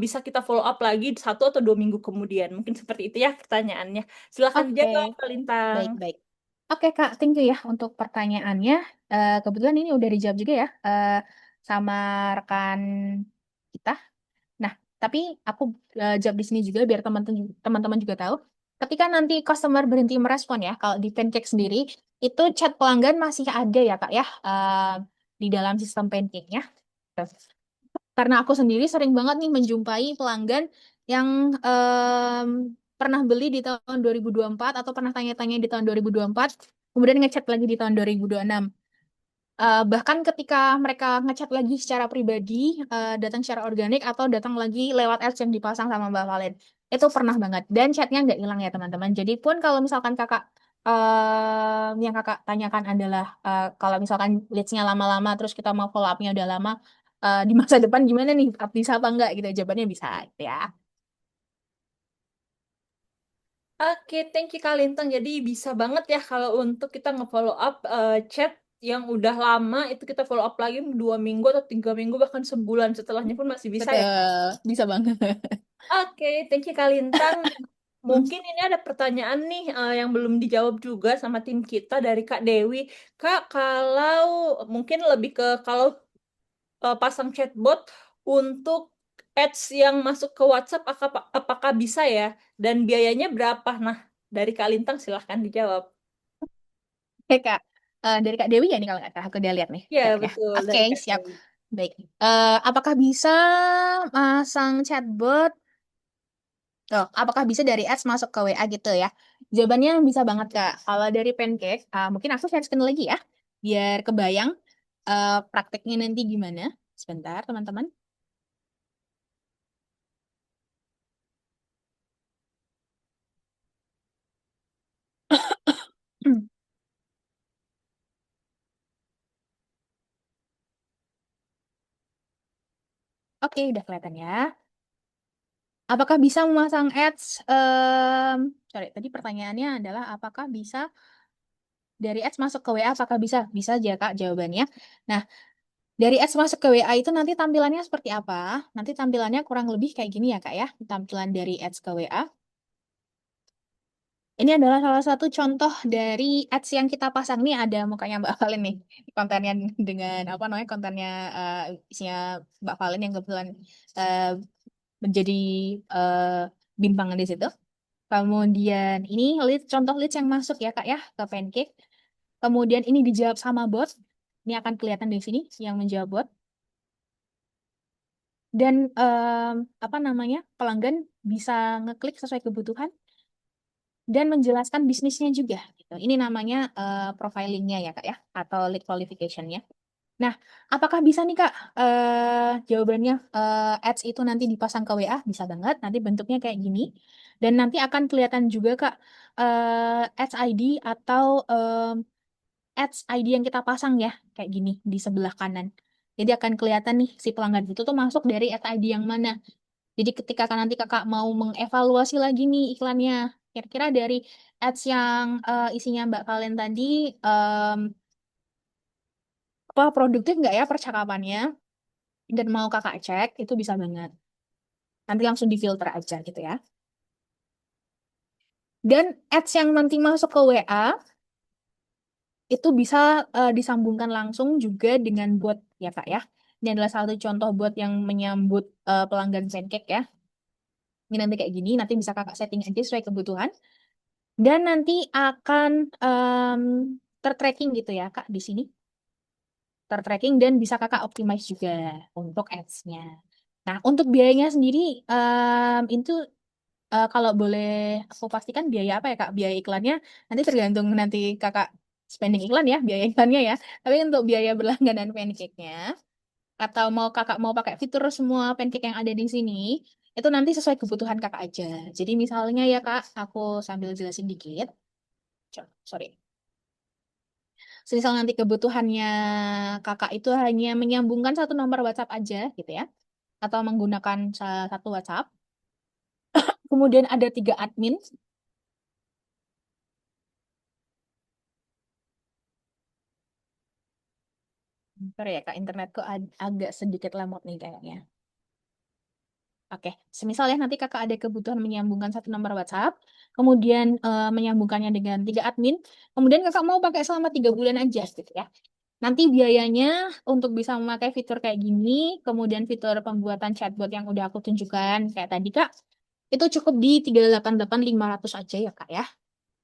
bisa kita follow up lagi 1 atau 2 minggu kemudian? Mungkin seperti itu ya pertanyaannya. Silahkan Oke, dijawab, Kak Lintang. baik-baik. Oke Kak, thank you ya untuk pertanyaannya. Kebetulan ini udah dijawab juga ya sama rekan kita. Nah, tapi aku jawab di sini juga biar teman-teman juga tahu. Ketika nanti customer berhenti merespon ya, kalau di Pancake sendiri, itu chat pelanggan masih ada ya Kak ya, di dalam sistem Pancake-nya. Karena aku sendiri sering banget nih menjumpai pelanggan yang pernah beli di tahun 2024 atau pernah tanya-tanya di tahun 2024, kemudian ngechat lagi di tahun 2026. Bahkan ketika mereka ngechat lagi secara pribadi, datang secara organik atau datang lagi lewat ads yang dipasang sama Mbak Valen. Itu pernah banget. Dan chatnya nggak hilang ya teman-teman. Jadi pun kalau misalkan kakak, yang kakak tanyakan adalah kalau misalkan leads-nya lama-lama, terus kita mau follow up-nya udah lama, di masa depan gimana nih, bisa apa enggak gitu, jawabannya bisa gitu ya. Oke, thank you Kak Lintang. Jadi bisa banget ya kalau untuk kita nge-follow up chat yang udah lama itu kita follow up lagi 2 minggu atau 3 minggu bahkan sebulan setelahnya pun masih bisa ya Kak. Betul, bisa banget. Oke, thank you Kak Lintang. Mungkin ini ada pertanyaan nih yang belum dijawab juga sama tim kita dari Kak Dewi. Kak, kalau mungkin lebih ke kalau pasang chatbot untuk ads yang masuk ke WhatsApp apakah bisa ya? Dan biayanya berapa? Nah, dari Kak Lintang silahkan dijawab. Oke Kak. Dari Kak Dewi ya nih kalau nggak salah, aku udah lihat nih Ya, chatnya. betul Oke, dari Kak siap. Dewi. Baik. Apakah bisa masang chatbot? Oh, apakah bisa dari ads masuk ke WA gitu ya? Jawabannya bisa banget Kak. Kalau dari Pancake, mungkin aku share screen lagi ya, biar kebayang prakteknya nanti gimana. Sebentar teman-teman. Oke, udah kelihatan ya. Apakah bisa memasang ads? Sorry, tadi pertanyaannya adalah apakah bisa dari ads masuk ke WA? Apakah bisa? Bisa aja Kak jawabannya. Nah, dari ads masuk ke WA itu nanti tampilannya seperti apa? Nanti tampilannya kurang lebih kayak gini ya Kak ya. Tampilan dari ads ke WA. Ini adalah salah satu contoh dari ads yang kita pasang nih, ada mukanya Mbak Valen nih. Kontennya dengan apa namanya, kontennya isinya Mbak Valen yang kebetulan eh, menjadi eh, bintang di situ. Kemudian ini contoh leads yang masuk ya Kak ya ke Pancake. Kemudian ini dijawab sama bot. Ini akan kelihatan di sini yang menjawab bot. Dan apa namanya, pelanggan bisa ngeklik sesuai kebutuhan dan menjelaskan bisnisnya juga gitu. Ini namanya profilingnya ya Kak ya, atau lead qualification-nya. Nah, apakah bisa nih Kak? Jawabannya ads itu nanti dipasang ke WA, bisa banget. Nanti bentuknya kayak gini. Dan nanti akan kelihatan juga Kak ads ID atau ads ID yang kita pasang ya, kayak gini di sebelah kanan. Jadi akan kelihatan nih si pelanggan itu tuh masuk dari ads ID yang mana. Jadi ketika nanti kakak mau mengevaluasi lagi nih iklannya, kira-kira dari ads yang isinya Mbak Valen tadi, em, apa produktif nggak ya percakapannya, dan mau kakak cek, itu bisa banget. Nanti langsung difilter aja gitu ya. Dan ads yang nanti masuk ke WA, itu bisa disambungkan langsung juga dengan bot ya kak ya. Ini adalah salah satu contoh bot yang menyambut pelanggan Pancake ya. Ini nanti kayak gini, nanti bisa kakak setting aja sesuai kebutuhan. Dan nanti akan tertracking gitu ya Kak di sini. Tertracking dan bisa Kakak optimize juga untuk ads-nya. Nah, untuk biayanya sendiri itu kalau boleh aku pastikan biaya apa ya Kak? Biaya iklannya nanti tergantung nanti Kakak spending iklan ya, biaya iklannya ya. Tapi untuk biaya berlangganan pancake-nya atau mau Kakak mau pakai fitur semua pancake yang ada di sini, itu nanti sesuai kebutuhan Kakak aja. Jadi misalnya ya Kak, aku sambil jelasin dikit. Sorry. Semisal nanti kebutuhannya kakak itu hanya menyambungkan satu nomor WhatsApp aja gitu ya, atau menggunakan salah satu WhatsApp. Kemudian ada 3 admin. Bentar ya kak, internetku agak sedikit lemot nih kayaknya. Oke, semisal ya nanti kakak ada kebutuhan menyambungkan satu nomor WhatsApp, kemudian menyambungkannya dengan 3 admin, kemudian kakak mau pakai selama 3 bulan aja gitu ya. Nanti biayanya untuk bisa memakai fitur kayak gini, kemudian fitur pembuatan chatbot yang udah aku tunjukkan kayak tadi Kak, itu cukup di 388.500 aja ya Kak ya.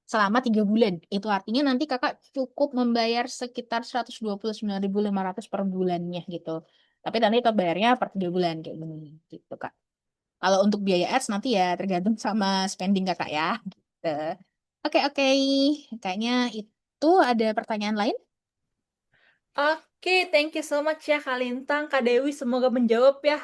Selama 3 bulan. Itu artinya nanti Kakak cukup membayar sekitar 129.500 per bulannya gitu. Tapi nanti tetap bayarnya per 3 bulan kayak gini gitu Kak. Kalau untuk biaya ads nanti ya tergantung sama spending Kakak ya. Gitu. Oke, oke. Kayaknya itu ada pertanyaan lain. Oke, thank you so much ya Kak Lintang, Kak Dewi. Semoga menjawab ya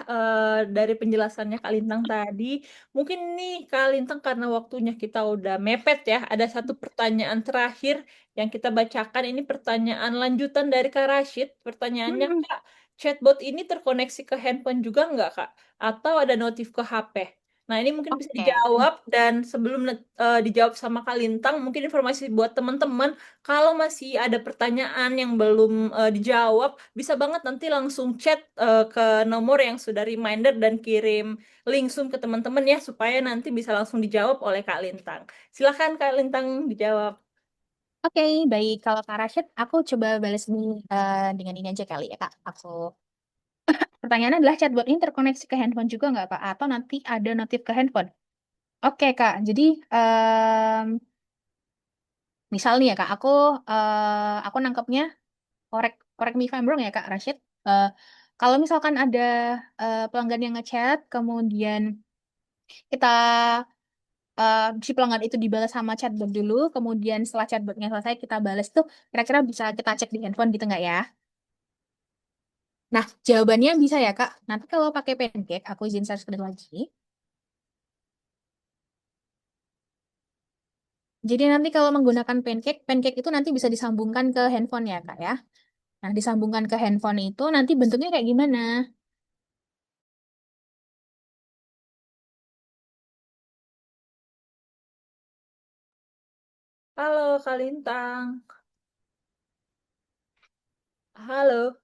dari penjelasannya Kak Lintang tadi. Mungkin nih Kak Lintang karena waktunya kita udah mepet ya. Ada satu pertanyaan terakhir yang kita bacakan. Ini pertanyaan lanjutan dari Kak Rashid. Pertanyaannya Hmm, Kak, chatbot ini terkoneksi ke handphone juga nggak Kak? Atau ada notif ke HP? Nah ini mungkin bisa Oke. dijawab dan sebelum dijawab sama Kak Lintang, mungkin informasi buat teman-teman kalau masih ada pertanyaan yang belum dijawab, bisa banget nanti langsung chat ke nomor yang sudah reminder dan kirim link Zoom ke teman-teman ya, supaya nanti bisa langsung dijawab oleh Kak Lintang. Silakan Kak Lintang dijawab. Oke, baik. Kalau Kak Rashid, aku coba balas ini dengan ini aja kali ya, Kak. Pertanyaannya adalah chatbot ini terkoneksi ke handphone juga nggak, Kak? Atau nanti ada notif ke handphone? Oke, Kak. Jadi, misal nih ya, Kak, aku nangkepnya, korek, korek me if I'm wrong ya, Kak Rashid. Eh, Kalau misalkan ada pelanggan yang ngechat, kemudian kita si pelanggan itu dibalas sama chatbot dulu, kemudian setelah chatbotnya selesai kita balas tuh, kira-kira bisa kita cek di handphone gitu nggak ya? Nah, jawabannya bisa ya, Kak. Nanti kalau pakai Pancake, aku izin share screen lagi. Jadi nanti kalau menggunakan Pancake, Pancake itu nanti bisa disambungkan ke handphone ya, Kak ya. Nah, disambungkan ke handphone itu nanti bentuknya kayak gimana? Halo Kak Lintang. Halo.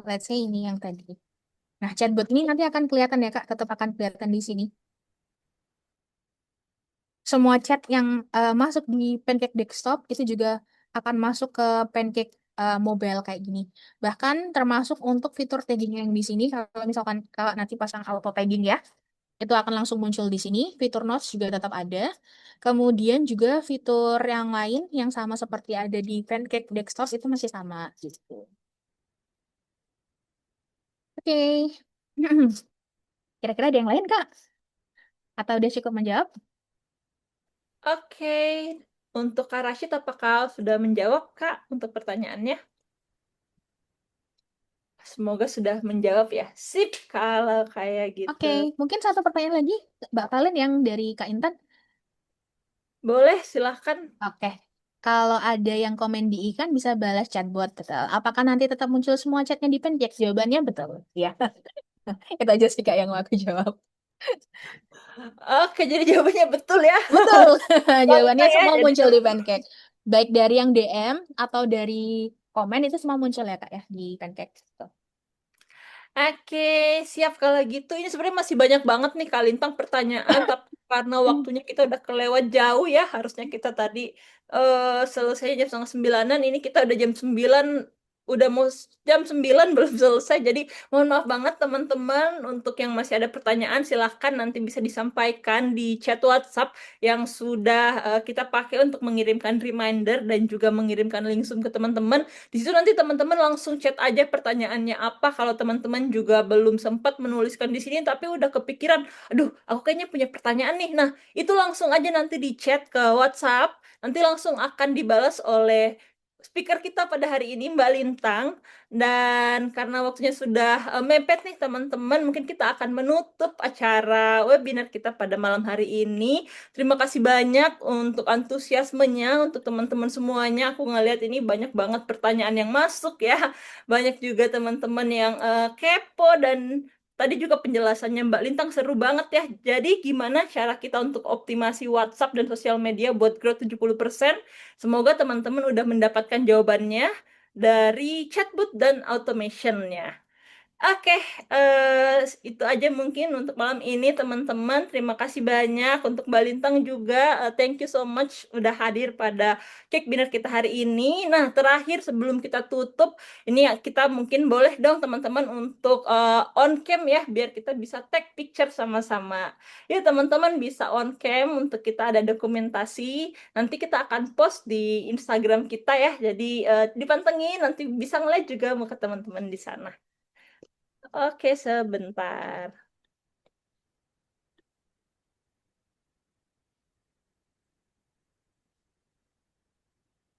Let's say ini yang tadi. Nah, chatbot ini nanti akan kelihatan ya, Kak. Tetap akan kelihatan di sini. Semua chat yang masuk di Pancake Desktop itu juga akan masuk ke Pancake mobile kayak gini. Bahkan termasuk untuk fitur tagging yang di sini, kalau misalkan kalau nanti pasang auto tagging ya, itu akan langsung muncul di sini. Fitur notes juga tetap ada. Kemudian juga fitur yang lain yang sama seperti ada di Pancake Desktop itu masih sama gitu. Oke. Kira-kira ada yang lain, Kak? Atau udah cukup menjawab? Oke, untuk Kak Rashid apakah sudah menjawab Kak untuk pertanyaannya? Semoga sudah menjawab ya. Sip, kalau kayak gitu. Oke, mungkin satu pertanyaan lagi, Mbak Valen yang dari Kak Intan. Boleh, silahkan. Oke, kalau ada yang komen di ikan bisa balas chatbot, betul. Apakah nanti tetap muncul semua chatnya di Pancake? Jawabannya betul. Ya, itu aja sih Kak yang mau aku jawab. Oke, jadi jawabannya betul ya. Betul, jawabannya Gampang ya, semua jadi muncul di Pancake. Baik dari yang DM atau dari komen itu semua muncul ya Kak ya di Pancake. Tuh. oke, siap kalau gitu. Ini sebenarnya masih banyak banget nih Kak Lintang pertanyaan, tapi karena Hmm. waktunya kita udah kelewat jauh ya, harusnya kita tadi selesai jam setengah sembilanan, ini kita udah jam 9, udah mau jam 9 belum selesai. Jadi mohon maaf banget teman-teman, untuk yang masih ada pertanyaan silahkan nanti bisa disampaikan di chat WhatsApp yang sudah kita pakai untuk mengirimkan reminder dan juga mengirimkan link Zoom ke teman-teman. Di situ nanti teman-teman langsung chat aja pertanyaannya apa. Kalau teman-teman juga belum sempat menuliskan di sini tapi udah kepikiran, aduh, aku kayaknya punya pertanyaan nih. Nah, itu langsung aja nanti di chat ke WhatsApp. Nanti langsung akan dibalas oleh speaker kita pada hari ini, Mbak Lintang. Dan karena waktunya sudah mepet nih teman-teman, mungkin kita akan menutup acara webinar kita pada malam hari ini. Terima kasih banyak untuk antusiasmenya, untuk teman-teman semuanya. Aku ngeliat ini banyak banget pertanyaan yang masuk ya. Banyak juga teman-teman yang kepo dan tadi juga penjelasannya Mbak Lintang seru banget ya. Jadi gimana cara kita untuk optimasi WhatsApp dan sosial media buat growth 70%? Semoga teman-teman udah mendapatkan jawabannya dari chatbot dan automationnya. Oke, itu aja mungkin untuk malam ini teman-teman. Terima kasih banyak untuk Mbak Lintang juga. Thank you so much udah hadir pada Cake Dinner kita hari ini. Nah, terakhir sebelum kita tutup, ini ya kita mungkin boleh dong teman-teman untuk on cam ya, biar kita bisa take picture sama-sama. Ya, teman-teman bisa on cam untuk kita ada dokumentasi. Nanti kita akan post di Instagram kita ya. Jadi dipantengin, nanti bisa ngeliat juga muka teman-teman di sana. Oke, sebentar.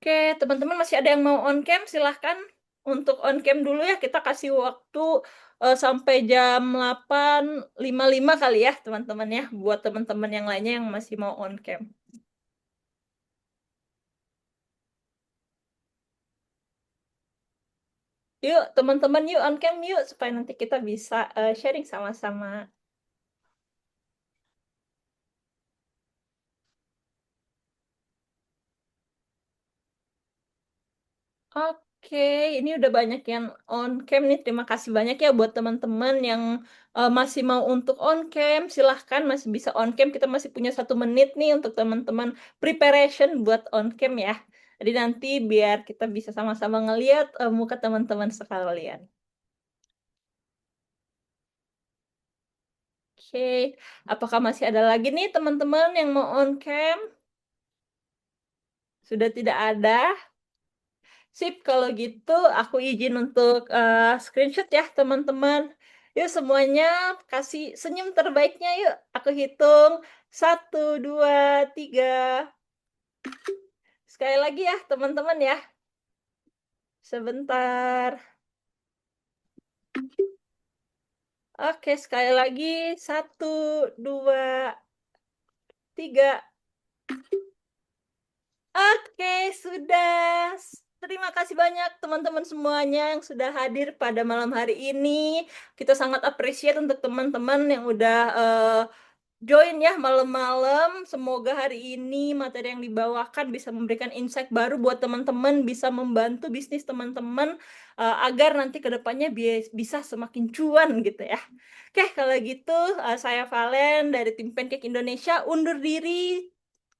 Oke, teman-teman masih ada yang mau on cam? Silahkan. Untuk on cam dulu ya, kita kasih waktu sampai jam 8.55 kali ya, teman-teman ya, buat teman-teman yang lainnya yang masih mau on cam. Yuk, teman-teman, yuk on cam yuk, supaya nanti kita bisa sharing sama-sama. Oke, ini udah banyak yang on cam nih. Terima kasih banyak ya buat teman-teman yang masih mau untuk on cam. Silahkan masih bisa on cam. Kita masih punya 1 menit nih untuk teman-teman preparation buat on cam ya. Jadi nanti biar kita bisa sama-sama ngeliat muka teman-teman sekalian. Oke, apakah masih ada lagi nih teman-teman yang mau on cam? Sudah tidak ada? Sip, kalau gitu aku izin untuk screenshot ya teman-teman. Yuk semuanya kasih senyum terbaiknya yuk. Aku hitung 1, 2, 3. Sekali lagi ya teman-teman ya. Sebentar. Oke, sekali lagi 1, 2, 3. Oke, sudah. Terima kasih banyak teman-teman semuanya yang sudah hadir pada malam hari ini. Kita sangat appreciate untuk teman-teman yang udah join ya malam-malam. Semoga hari ini materi yang dibawakan bisa memberikan insight baru buat teman-teman, bisa membantu bisnis teman-teman agar nanti ke depannya bisa semakin cuan gitu ya. Oke, kalau gitu saya Valen dari tim Pancake Indonesia undur diri.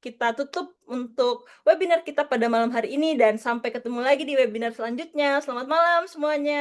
Kita tutup untuk webinar kita pada malam hari ini dan sampai ketemu lagi di webinar selanjutnya. Selamat malam semuanya.